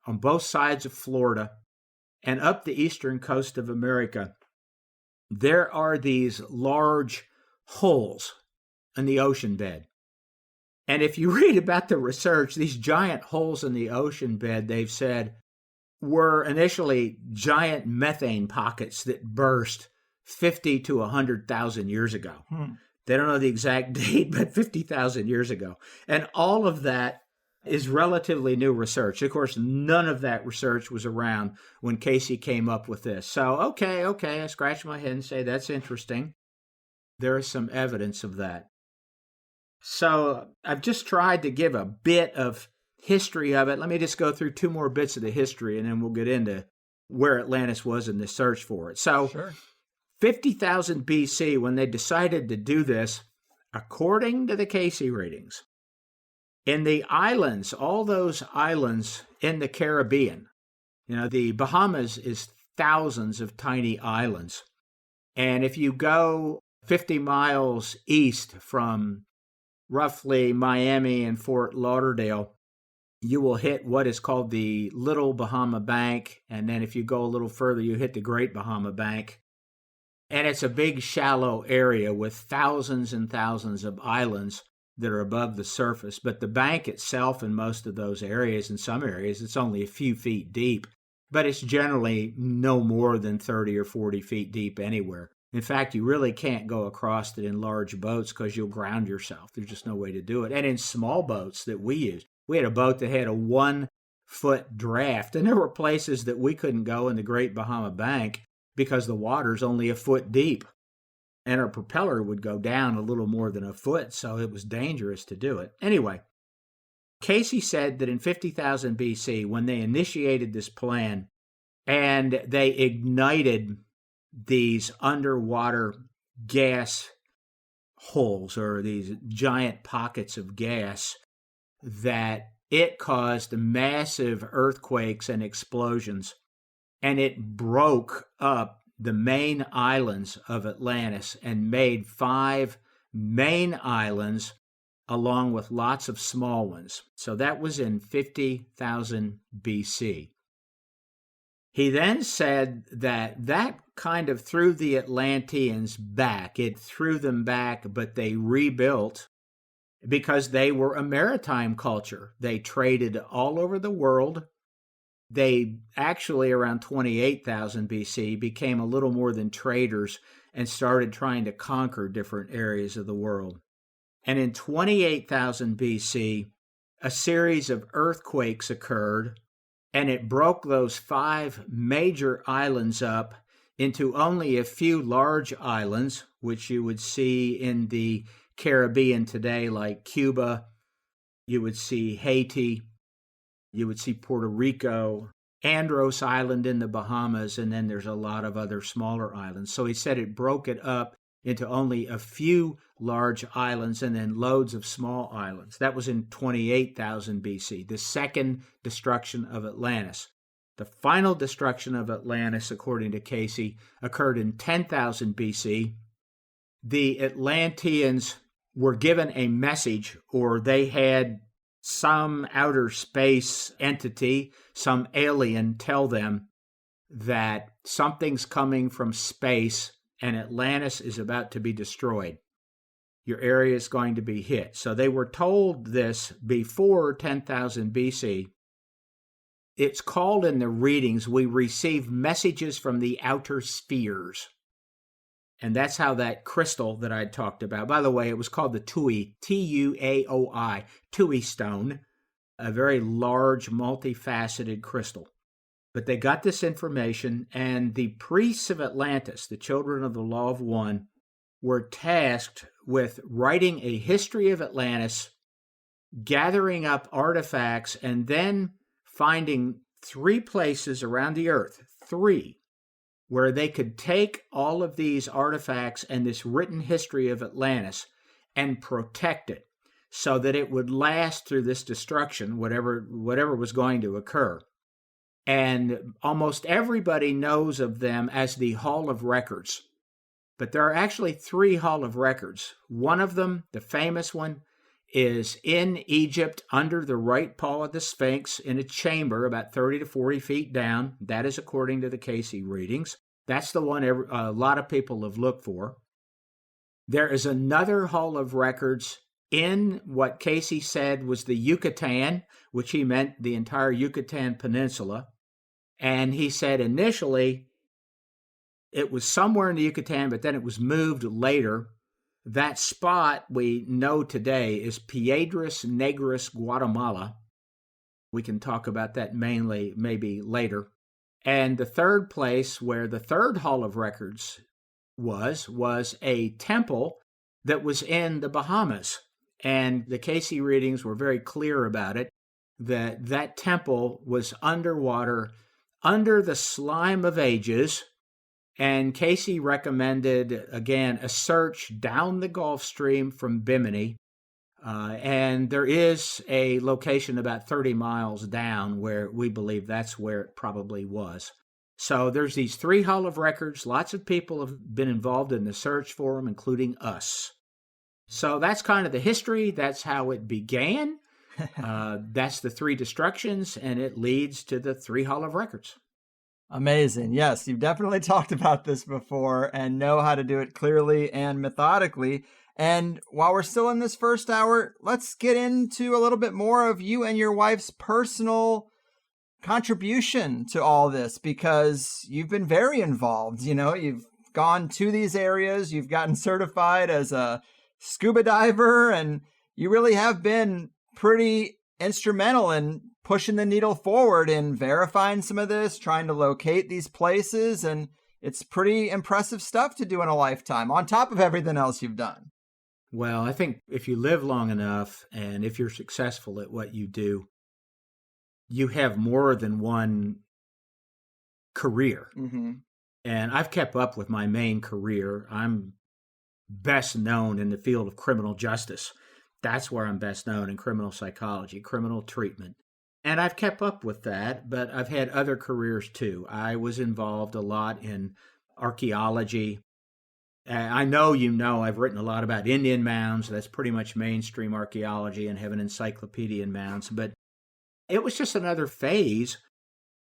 on both sides of Florida, and up the eastern coast of America, there are these large holes in the ocean bed. And if you read about the research, these giant holes in the ocean bed, they've said, were initially giant methane pockets that burst 50 to 100,000 years ago. They don't know the exact date, but 50,000 years ago. And all of that is relatively new research. Of course, none of that research was around when Cayce came up with this. So, okay, I scratch my head and say, that's interesting. There is some evidence of that. So I've just tried to give a bit of history of it. Let me just go through 2 more bits of the history, and then we'll get into where Atlantis was in the search for it. So, Sure. 50,000 BC, when they decided to do this, according to the Cayce readings, in the islands, all those islands in the Caribbean, the Bahamas is thousands of tiny islands. And if you go 50 miles east from roughly Miami and Fort Lauderdale, you will hit what is called the Little Bahama Bank. And then if you go a little further, you hit the Great Bahama Bank. And it's a big shallow area with thousands and thousands of islands that are above the surface. But the bank itself in most of those areas, in some areas, it's only a few feet deep. But it's generally no more than 30 or 40 feet deep anywhere. In fact, you really can't go across it in large boats because you'll ground yourself. There's just no way to do it. And in small boats that we used, we had a boat that had a 1-foot draft. And there were places that we couldn't go in the Great Bahama Bank because the water's only a foot deep. And our propeller would go down a little more than a foot, so it was dangerous to do it. Anyway, Cayce said that in 50,000 BC, when they initiated this plan and they ignited these underwater gas holes or these giant pockets of gas, that it caused massive earthquakes and explosions, and it broke up the main islands of Atlantis and made 5 main islands along with lots of small ones. So that was in 50,000 BC. He then said that kind of threw the Atlanteans back. It threw them back, but they rebuilt because they were a maritime culture. They traded all over the world. They actually, around 28,000 BC, became a little more than traders and started trying to conquer different areas of the world. And in 28,000 BC, a series of earthquakes occurred, and it broke those 5 major islands up into only a few large islands, which you would see in the Caribbean today, like Cuba. You would see Haiti. You would see Puerto Rico, Andros Island in the Bahamas, and then there's a lot of other smaller islands. So he said it broke it up into only a few large islands and then loads of small islands. That was in 28,000 BC, the second destruction of Atlantis. The final destruction of Atlantis, according to Cayce, occurred in 10,000 BC. The Atlanteans were given a message, or they had some outer space entity, some alien, tell them that something's coming from space and Atlantis is about to be destroyed. Your area is going to be hit. So they were told this before 10,000 BC. It's called in the readings, we receive messages from the outer spheres. And that's how that crystal that I talked about, by the way, it was called the Tuoi, Tuaoi, Tuoi stone, a very large, multifaceted crystal. But they got this information, and the priests of Atlantis, the children of the Law of One, were tasked with writing a history of Atlantis, gathering up artifacts, and then finding 3 places around the earth, 3, where they could take all of these artifacts and this written history of Atlantis and protect it so that it would last through this destruction, whatever was going to occur. And almost everybody knows of them as the Hall of Records. But there are actually 3 Hall of Records. One of them, the famous one, is in Egypt under the right paw of the Sphinx in a chamber about 30 to 40 feet down. That is according to the Cayce readings. That's the one a lot of people have looked for. There is another Hall of Records in what Cayce said was the Yucatan, which he meant the entire Yucatan Peninsula. And he said initially it was somewhere in the Yucatan, but then it was moved later. That spot we know today is Piedras Negras, Guatemala. We can talk about that mainly maybe later. And the third place where the third Hall of Records was a temple that was in the Bahamas. And the Cayce readings were very clear about it, that temple was underwater, under the slime of ages. And Cayce recommended, again, a search down the Gulf Stream from Bimini. And there is a location about 30 miles down where we believe that's where it probably was. So there's these 3 Hall of Records. Lots of people have been involved in the search for them, including us. So that's kind of the history. That's how it began. That's the 3 destructions, and it leads to the 3 Hall of Records. Amazing. Yes, you've definitely talked about this before and know how to do it clearly and methodically. And while we're still in this first hour, let's get into a little bit more of you and your wife's personal contribution to all this, because you've been very involved. You know, you've gone to these areas, you've gotten certified as a scuba diver, and you really have been pretty instrumental in pushing the needle forward in verifying some of this, trying to locate these places, and it's pretty impressive stuff to do in a lifetime, on top of everything else you've done. Well, I think if you live long enough and if you're successful at what you do, you have more than one career. Mm-hmm. And I've kept up with my main career. I'm best known in the field of criminal justice. That's where I'm best known, in criminal psychology, criminal treatment. And I've kept up with that, but I've had other careers too. I was involved a lot in archaeology. I know I've written a lot about Indian mounds. That's pretty much mainstream archaeology, and have an encyclopedia in mounds. But it was just another phase,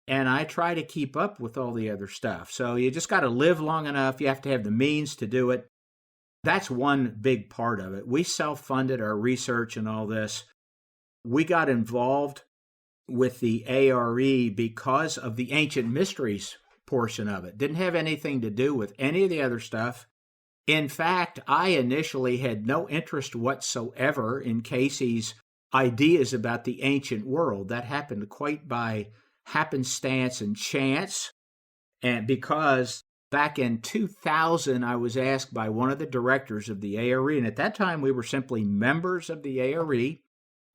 and I try to keep up with all the other stuff. So you just got to live long enough. You have to have the means to do it. That's one big part of it. We self-funded our research and all this. We got involved with the ARE because of the ancient mysteries portion of it. Didn't have anything to do with any of the other stuff. In fact, I initially had no interest whatsoever in Cayce's ideas about the ancient world. That happened quite by happenstance and chance. And because back in 2000, I was asked by one of the directors of the ARE, and at that time we were simply members of the ARE.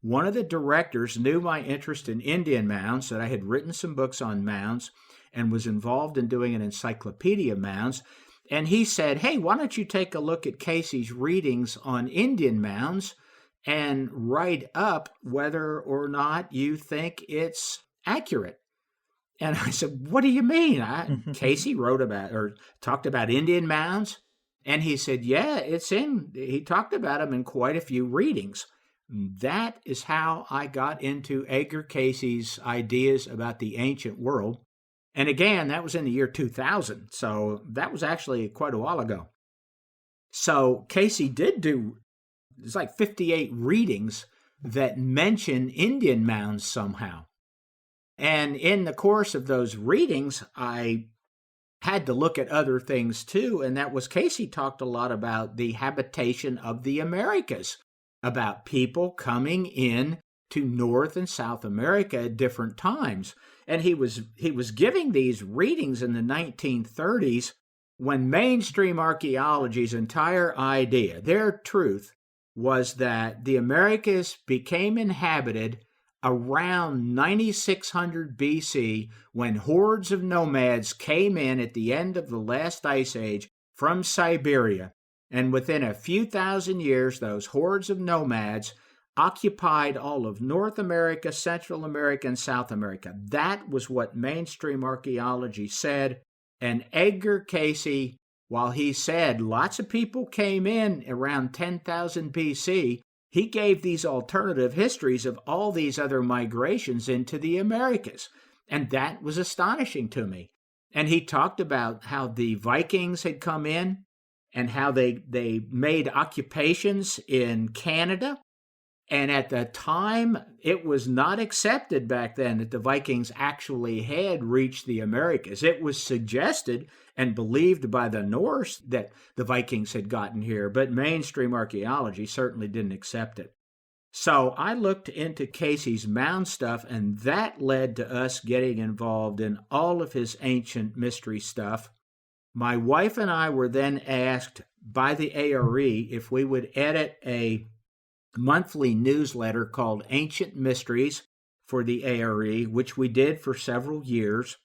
One of the directors knew my interest in Indian mounds, that I had written some books on mounds and was involved in doing an encyclopedia of mounds. And he said, hey, why don't you take a look at Cayce's readings on Indian mounds and write up whether or not you think it's accurate. And I said, what do you mean? Cayce wrote about or talked about Indian mounds? And he said, yeah, he talked about them in quite a few readings. That is how I got into Edgar Cayce's ideas about the ancient world. And again, that was in the year 2000. So that was actually quite a while ago. So Cayce did do, it's like 58 readings that mention Indian mounds somehow. And in the course of those readings, I had to look at other things too, and that was Cayce talked a lot about the habitation of the Americas, about people coming in to North and South America at different times. And he was giving these readings in the 1930s when mainstream archaeology's entire idea, their truth, was that the Americas became inhabited around 9600 BC when hordes of nomads came in at the end of the last ice age from Siberia. And within a few thousand years, those hordes of nomads occupied all of North America, Central America, and South America. That was what mainstream archaeology said. And Edgar Cayce, while he said lots of people came in around 10,000 BC, he gave these alternative histories of all these other migrations into the Americas. And that was astonishing to me. And he talked about how the Vikings had come in and how they made occupations in Canada. And at the time, it was not accepted back then that the Vikings actually had reached the Americas. It was suggested and believed by the Norse that the Vikings had gotten here, but mainstream archaeology certainly didn't accept it. So I looked into Cayce's mound stuff, and that led to us getting involved in all of his ancient mystery stuff. My wife and I were then asked by the ARE if we would edit a monthly newsletter called Ancient Mysteries for the ARE, which we did for several years.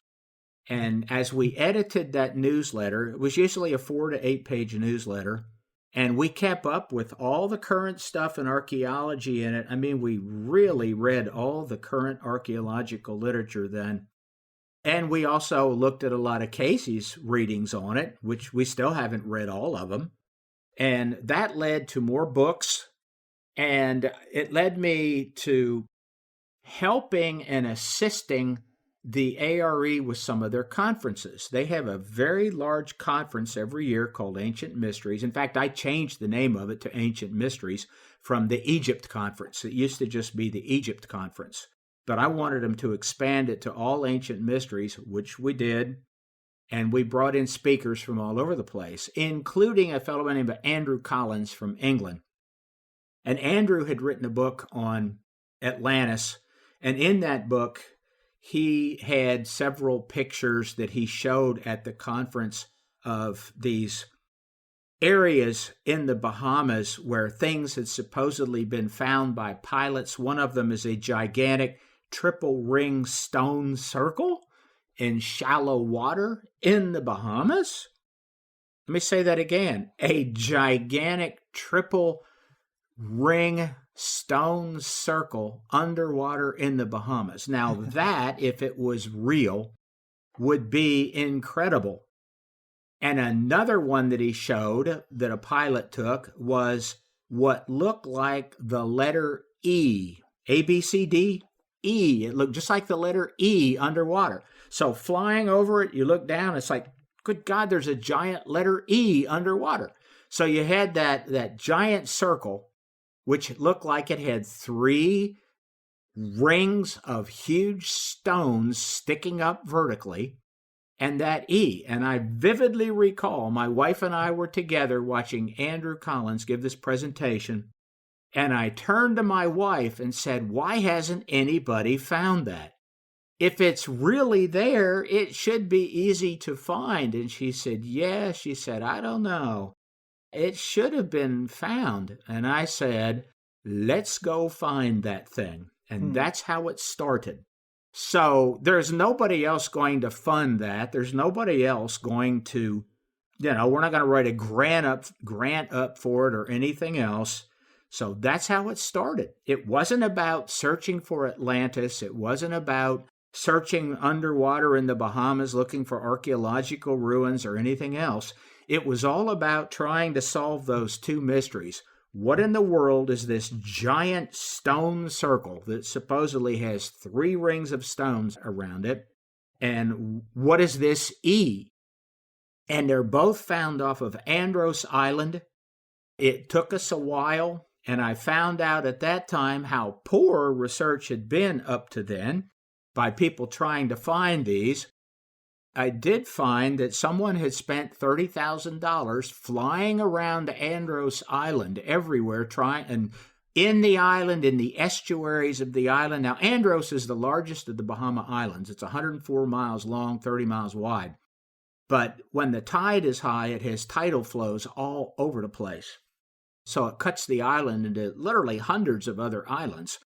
And as we edited that newsletter, it was usually a 4 to 8 page newsletter, and we kept up with all the current stuff in archaeology in it. I mean, we really read all the current archaeological literature then. And we also looked at a lot of Cayce's readings on it, which we still haven't read all of them. And that led to more books. And it led me to helping and assisting the ARE with some of their conferences. They have a very large conference every year called Ancient Mysteries. In fact, I changed the name of it to Ancient Mysteries from the Egypt Conference. It used to just be the Egypt Conference. But I wanted them to expand it to all ancient mysteries, which we did. And we brought in speakers from all over the place, including a fellow named Andrew Collins from England. And Andrew had written a book on Atlantis, and in that book, he had several pictures that he showed at the conference of these areas in the Bahamas where things had supposedly been found by pilots. One of them is a gigantic triple ring stone circle in shallow water in the Bahamas. Let me say that again. A gigantic triple ring stone circle underwater in the Bahamas. Now that, if it was real, would be incredible. And another one that he showed that a pilot took was what looked like the letter E. A, B, C, D, E. It looked just like the letter E underwater. So flying over it, you look down, it's like, good God, there's a giant letter E underwater. So you had that giant circle, which looked like it had 3 rings of huge stones sticking up vertically, and that E. And I vividly recall my wife and I were together watching Andrew Collins give this presentation, and I turned to my wife and said, why hasn't anybody found that? If it's really there, it should be easy to find. And she said, yeah. She said, I don't know. It should have been found. And I said, let's go find that thing. And that's how it started. So there's nobody else going to fund that. There's nobody else going to, we're not going to write a grant up for it or anything else. So that's how it started. It wasn't about searching for Atlantis. It wasn't about searching underwater in the Bahamas looking for archaeological ruins or anything else. It was all about trying to solve those 2 mysteries. What in the world is this giant stone circle that supposedly has 3 rings of stones around it? And what is this E? And they're both found off of Andros Island. It took us a while, and I found out at that time how poor research had been up to then by people trying to find these. I did find that someone had spent $30,000 flying around Andros Island everywhere, in the island, in the estuaries of the island. Now, Andros is the largest of the Bahama Islands. It's 104 miles long, 30 miles wide. But when the tide is high, it has tidal flows all over the place. So it cuts the island into literally hundreds of other islands.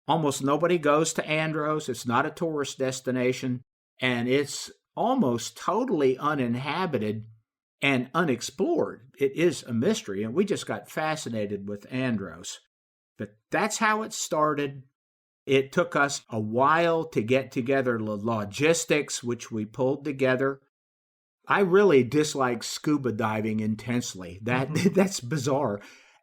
Almost nobody goes to Andros. It's not a tourist destination, and it's almost totally uninhabited and unexplored. It is a mystery, and we just got fascinated with Andros. But that's how it started. It took us a while to get together the logistics, which we pulled together. I really dislike scuba diving intensely. That's bizarre.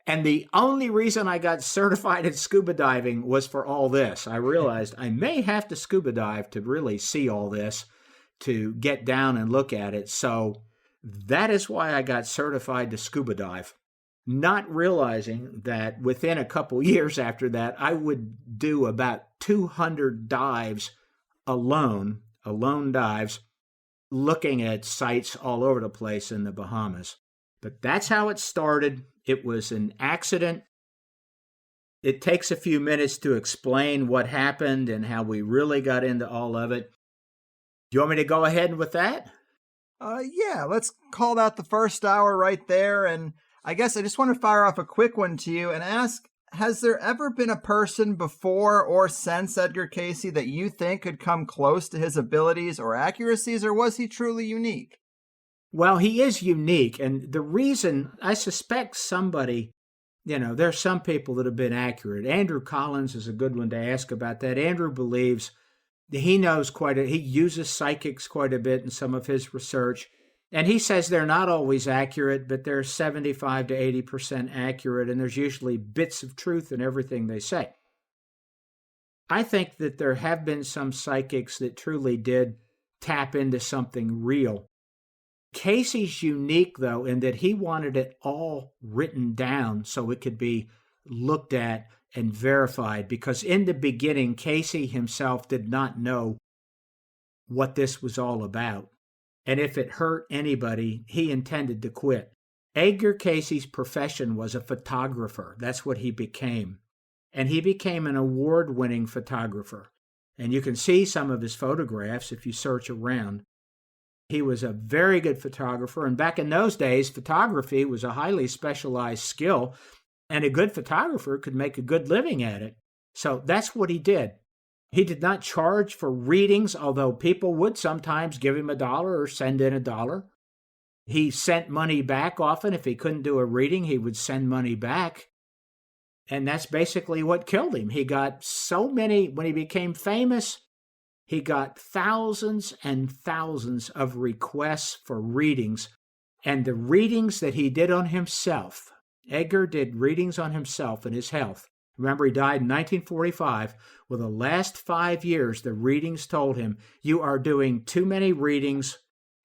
And the only reason I got certified in scuba diving was for all this. I realized I may have to scuba dive to really see all this, to get down and look at it. So that is why I got certified to scuba dive, not realizing that within a couple years after that, I would do about 200 dives alone dives, looking at sites all over the place in the Bahamas. But that's how it started. It was an accident. It takes a few minutes to explain what happened and how we really got into all of it. Do you want me to go ahead with that? Yeah, let's call that the first hour right there. And I guess I just want to fire off a quick one to you and ask, has there ever been a person before or since Edgar Cayce that you think could come close to his abilities or accuracies, or was he truly unique? Well, he is unique, and the reason, I suspect somebody, there's some people that have been accurate. Andrew Collins is a good one to ask about that. Andrew believes that he uses psychics quite a bit in some of his research, and he says they're not always accurate, but they're 75 to 80% accurate, and there's usually bits of truth in everything they say. I think that there have been some psychics that truly did tap into something real. Cayce's unique, though, in that he wanted it all written down so it could be looked at and verified, because in the beginning, Cayce himself did not know what this was all about. And if it hurt anybody, he intended to quit. Edgar Cayce's profession was a photographer. That's what he became. And he became an award-winning photographer. And you can see some of his photographs if you search around. He was a very good photographer, and back in those days, photography was a highly specialized skill, and a good photographer could make a good living at it. So that's what he did. He did not charge for readings, although people would sometimes give him $1 or send in $1. He sent money back often. If he couldn't do a reading, he would send money back. And that's basically what killed him. He got so many, when he became famous, he got thousands and thousands of requests for readings. And the readings that he did on himself, Edgar did readings on himself and his health. Remember, he died in 1945. Well, the last 5 years, the readings told him, you are doing too many readings.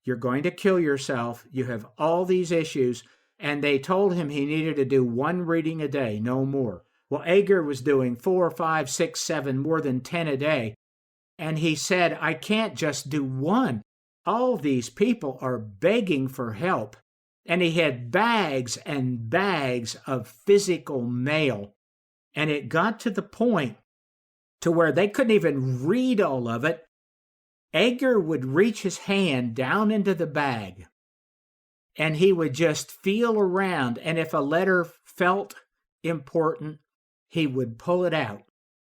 You're going to kill yourself. You have all these issues. And they told him he needed to do 1 reading a day, no more. Well, Edgar was doing 4, 5, 6, 7, more than 10 a day. And he said, I can't just do 1. All these people are begging for help. And he had bags and bags of physical mail. And it got to the point to where they couldn't even read all of it. Edgar would reach his hand down into the bag, and he would just feel around. And if a letter felt important, he would pull it out.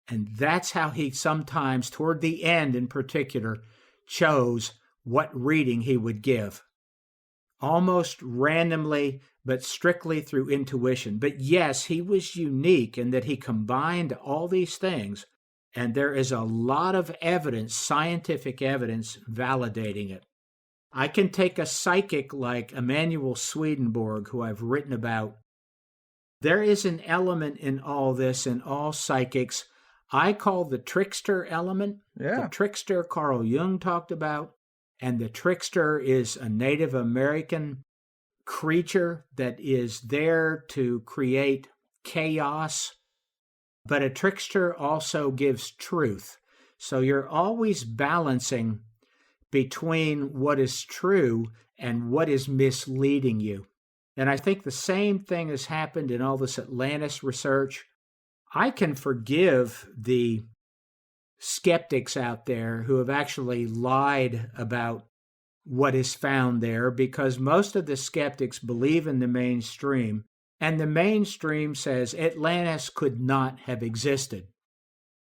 And that's how he sometimes, toward the end in particular, chose what reading he would give. Almost randomly, but strictly through intuition. But yes, he was unique in that he combined all these things, and there is a lot of evidence, scientific evidence, validating it. I can take a psychic like Emanuel Swedenborg, who I've written about. There is an element in all this, in all psychics, I call the trickster element. Yeah. The trickster Carl Jung talked about. And the trickster is a Native American creature that is there to create chaos. But a trickster also gives truth. So you're always balancing between what is true and what is misleading you. And I think the same thing has happened in all this Atlantis research. I can forgive the skeptics out there who have actually lied about what is found there, because most of the skeptics believe in the mainstream, and the mainstream says Atlantis could not have existed.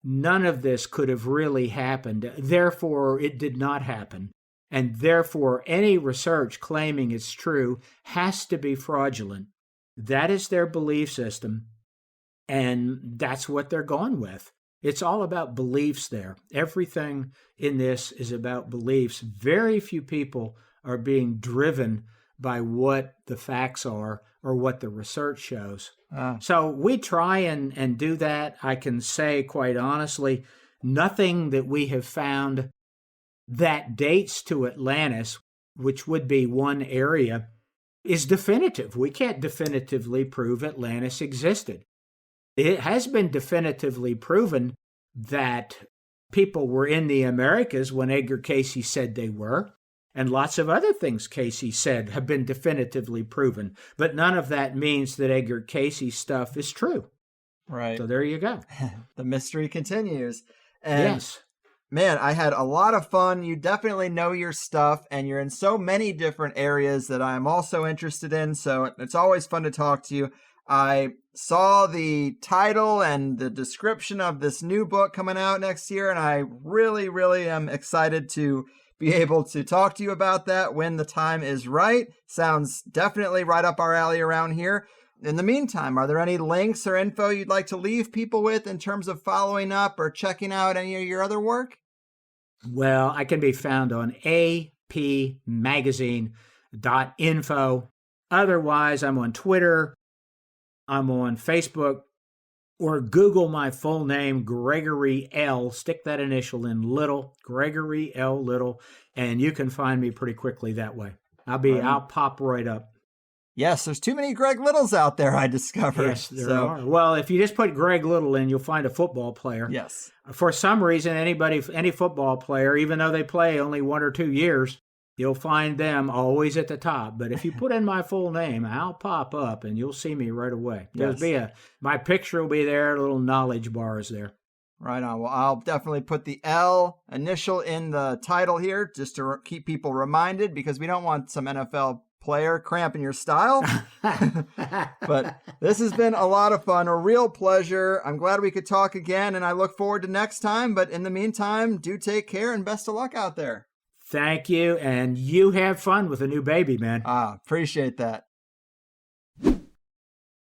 None of this could have really happened. Therefore, it did not happen. And therefore, any research claiming it's true has to be fraudulent. That is their belief system, and that's what they're going with. It's all about beliefs there. Everything in this is about beliefs. Very few people are being driven by what the facts are or what the research shows. So we try and do that. I can say quite honestly, nothing that we have found that dates to Atlantis, which would be one area, is definitive. We can't definitively prove Atlantis existed. It has been definitively proven that people were in the Americas when Edgar Cayce said they were, and lots of other things Cayce said have been definitively proven, but none of that means that Edgar Cayce's stuff is true. Right. So there you go. The mystery continues. And yes. Man, I had a lot of fun. You definitely know your stuff, and you're in so many different areas that I'm also interested in, so it's always fun to talk to you. I saw the title and the description of this new book coming out next year, and I really, really am excited to be able to talk to you about that when the time is right. Sounds definitely right up our alley around here. In the meantime, are there any links or info you'd like to leave people with in terms of following up or checking out any of your other work? Well, I can be found on apmagazine.info. Otherwise, I'm on Twitter, I'm on Facebook, or Google my full name, Gregory L. Stick that initial in Little, Gregory L. Little, and you can find me pretty quickly that way. I'll pop right up. Yes, there's too many Greg Littles out there, I discovered. Yes, there are. Well, if you just put Greg Little in, you'll find a football player. Yes. For some reason, any football player, even though they play only 1 or 2 years, you'll find them always at the top. But if you put in my full name, I'll pop up and you'll see me right away. Yes. My picture will be there, little knowledge bars there. Right on. Well, I'll definitely put the L initial in the title here just to keep people reminded, because we don't want some NFL player cramping your style. But this has been a lot of fun, a real pleasure. I'm glad we could talk again, and I look forward to next time. But in the meantime, do take care and best of luck out there. Thank you, and you have fun with a new baby, man. Appreciate that.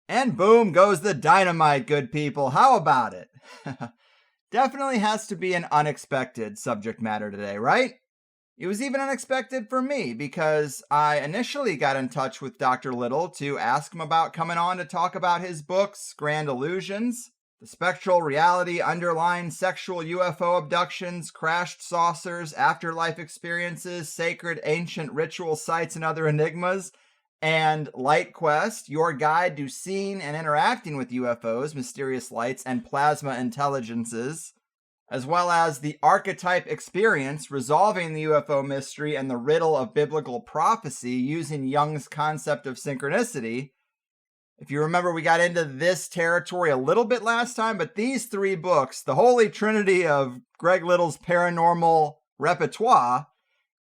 And boom goes the dynamite, good people. How about it? Definitely has to be an unexpected subject matter today, right? It was even unexpected for me, because I initially got in touch with Dr. Little to ask him about coming on to talk about his books, Grand Illusions, The Spectral Reality Underlying Sexual UFO Abductions, Crashed Saucers, Afterlife Experiences, Sacred Ancient Ritual Sites and Other Enigmas, and Light Quest, Your Guide to Seeing and Interacting with UFOs, Mysterious Lights, and Plasma Intelligences, as well as The Archetype Experience, Resolving the UFO Mystery and the Riddle of Biblical Prophecy using Jung's concept of synchronicity. If you remember, we got into this territory a little bit last time, but these 3 books, the holy trinity of Greg Little's paranormal repertoire,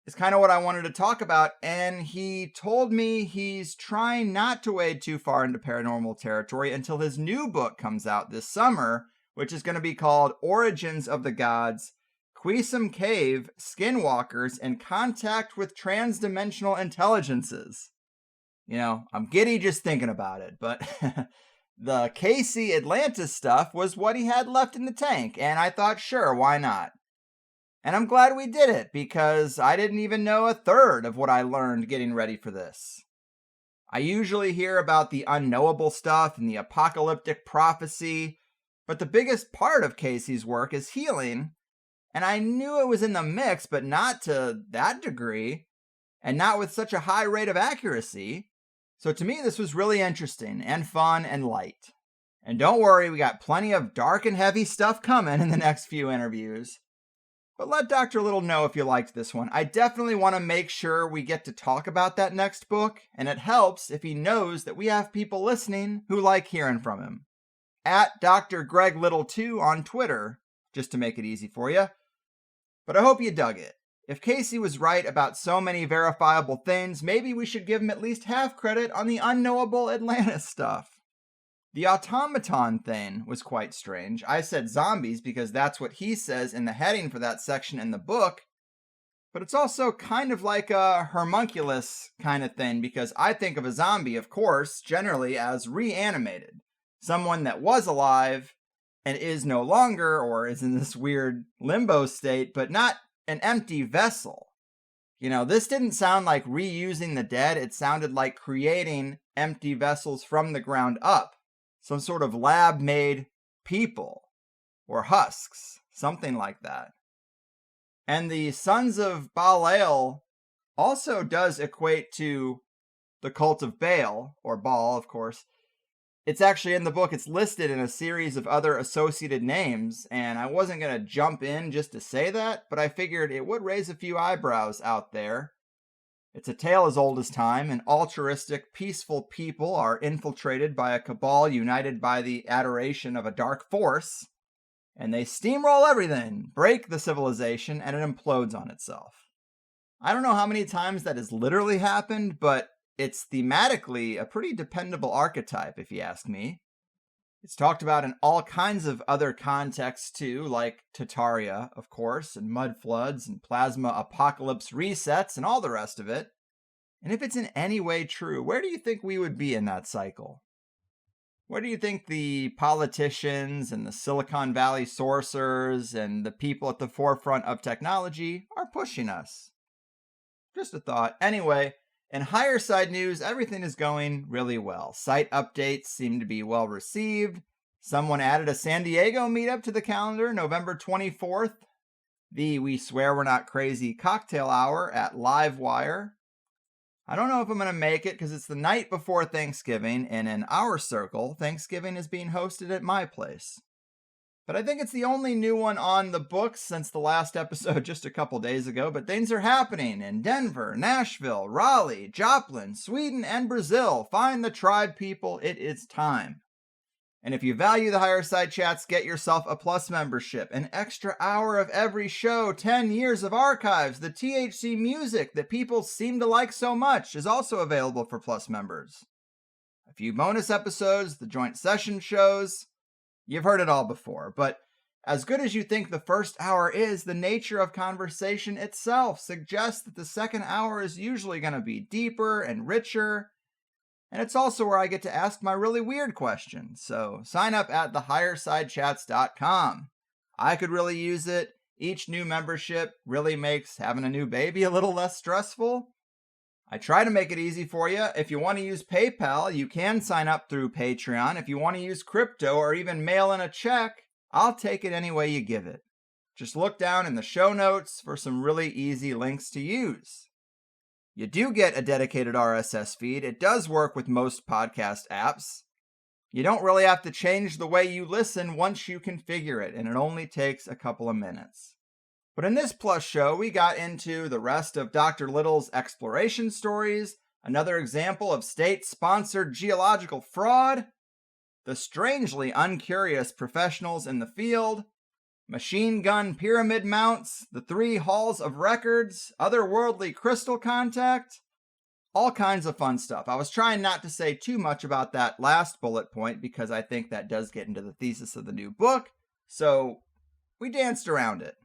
is kind of what I wanted to talk about. And he told me he's trying not to wade too far into paranormal territory until his new book comes out this summer, which is going to be called Origins of the Gods, Cayce Cave, Skinwalkers, and Contact with Transdimensional Intelligences. You know, I'm giddy just thinking about it, but the Cayce Atlantis stuff was what he had left in the tank, and I thought, sure, why not? And I'm glad we did it, because I didn't even know a third of what I learned getting ready for this. I usually hear about the unknowable stuff and the apocalyptic prophecy, but the biggest part of Cayce's work is healing, and I knew it was in the mix, but not to that degree, and not with such a high rate of accuracy. So to me, this was really interesting and fun and light. And don't worry, we got plenty of dark and heavy stuff coming in the next few interviews. But let Dr. Little know if you liked this one. I definitely want to make sure we get to talk about that next book, and it helps if he knows that we have people listening who like hearing from him. At Dr. Greg Little 2 on Twitter, just to make it easy for you. But I hope you dug it. If Cayce was right about so many verifiable things, maybe we should give him at least half credit on the unknowable Atlantis stuff. The automaton thing was quite strange. I said zombies because that's what he says in the heading for that section in the book. But it's also kind of like a homunculus kind of thing, because I think of a zombie, of course, generally as reanimated. Someone that was alive and is no longer, or is in this weird limbo state, but not an empty vessel. You know, this didn't sound like reusing the dead. It sounded like creating empty vessels from the ground up. Some sort of lab-made people, or husks, something like that. And the Sons of Belial also does equate to the cult of Baal, or Baal, of course. It's actually in the book, it's listed in a series of other associated names, and I wasn't going to jump in just to say that, but I figured it would raise a few eyebrows out there. It's a tale as old as time, and altruistic, peaceful people are infiltrated by a cabal united by the adoration of a dark force, and they steamroll everything, break the civilization, and it implodes on itself. I don't know how many times that has literally happened, but it's thematically a pretty dependable archetype, if you ask me. It's talked about in all kinds of other contexts too, like Tartaria, of course, and mud floods and plasma apocalypse resets and all the rest of it. And if it's in any way true, where do you think we would be in that cycle? Where do you think the politicians and the Silicon Valley sorcerers and the people at the forefront of technology are pushing us? Just a thought. Anyway, in higher side news, everything is going really well. Site updates seem to be well received. Someone added a San Diego meetup to the calendar, November 24th. The We Swear We're Not Crazy cocktail hour at Livewire. I don't know if I'm going to make it because it's the night before Thanksgiving, and in our circle, Thanksgiving is being hosted at my place. But I think it's the only new one on the books since the last episode just a couple days ago. But things are happening in Denver, Nashville, Raleigh, Joplin, Sweden, and Brazil. Find the tribe, people. It is time. And if you value the higher side chats, get yourself a Plus membership. An extra hour of every show, 10 years of archives, the THC music that people seem to like so much is also available for Plus members. A few bonus episodes, the joint session shows. You've heard it all before, but as good as you think the first hour is, the nature of conversation itself suggests that the second hour is usually going to be deeper and richer, and it's also where I get to ask my really weird questions, so sign up at thehighersidechats.com. I could really use it. Each new membership really makes having a new baby a little less stressful. I try to make it easy for you. If you want to use PayPal, you can sign up through Patreon. If you want to use crypto or even mail in a check, I'll take it any way you give it. Just look down in the show notes for some really easy links to use. You do get a dedicated RSS feed. It does work with most podcast apps. You don't really have to change the way you listen once you configure it, and it only takes a couple of minutes. But in this Plus show, we got into the rest of Dr. Little's exploration stories, another example of state-sponsored geological fraud, the strangely uncurious professionals in the field, machine gun pyramid mounts, the 3 halls of records, otherworldly crystal contact, all kinds of fun stuff. I was trying not to say too much about that last bullet point because I think that does get into the thesis of the new book, so we danced around it.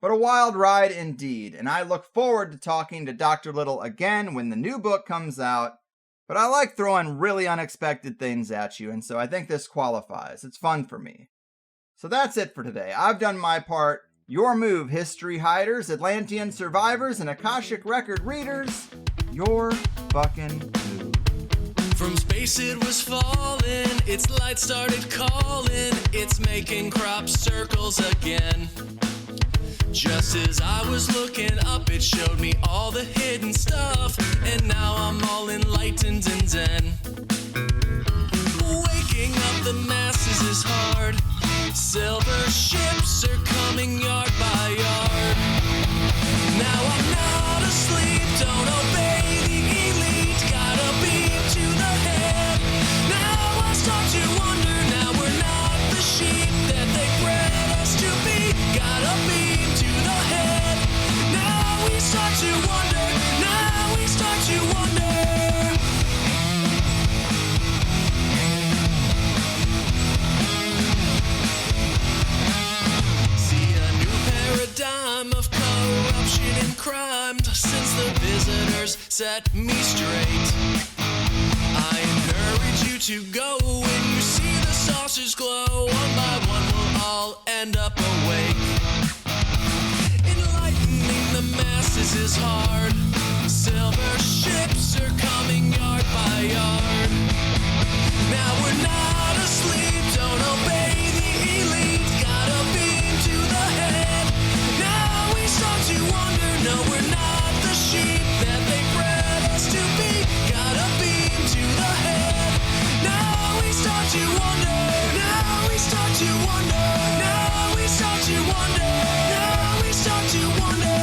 But a wild ride indeed, and I look forward to talking to Dr. Little again when the new book comes out. But I like throwing really unexpected things at you, and so I think this qualifies. It's fun for me. So that's it for today. I've done my part. Your move, history hiders, Atlantean survivors, and Akashic record readers. Your fucking move. From space it was falling, its light started calling, it's making crop circles again. Just as I was looking up, it showed me all the hidden stuff, and now I'm all enlightened and zen. Waking up the masses is hard, Silver ships are coming yard by yard. Now I'm not asleep, don't obey the elite. Got a beam to the head. Now I start to wonder, now we're not the sheep that they bred us to be. Got a beam to the head. Now we start to wonder, now we start to wonder. See a new paradigm of corruption and crime since the visitors set me straight. I encourage you to go when you see the saucers glow. One by one we'll all end up awake. Enlightening the masses is hard. Silver ships are coming yard by yard. Now we're not asleep, don't obey the elite. Got a beam to the head. Now we start to wonder, no we're not the sheep that they bred us to be. Got a beam to the head. Now we start to wonder, now we start to wonder, now we start to wonder, now we start to wonder.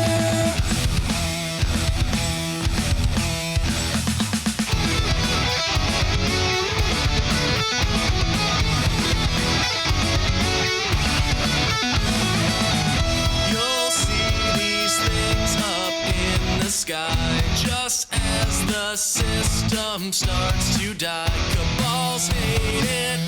You'll see these things up in the sky just as the system starts to die. Cabals hate it,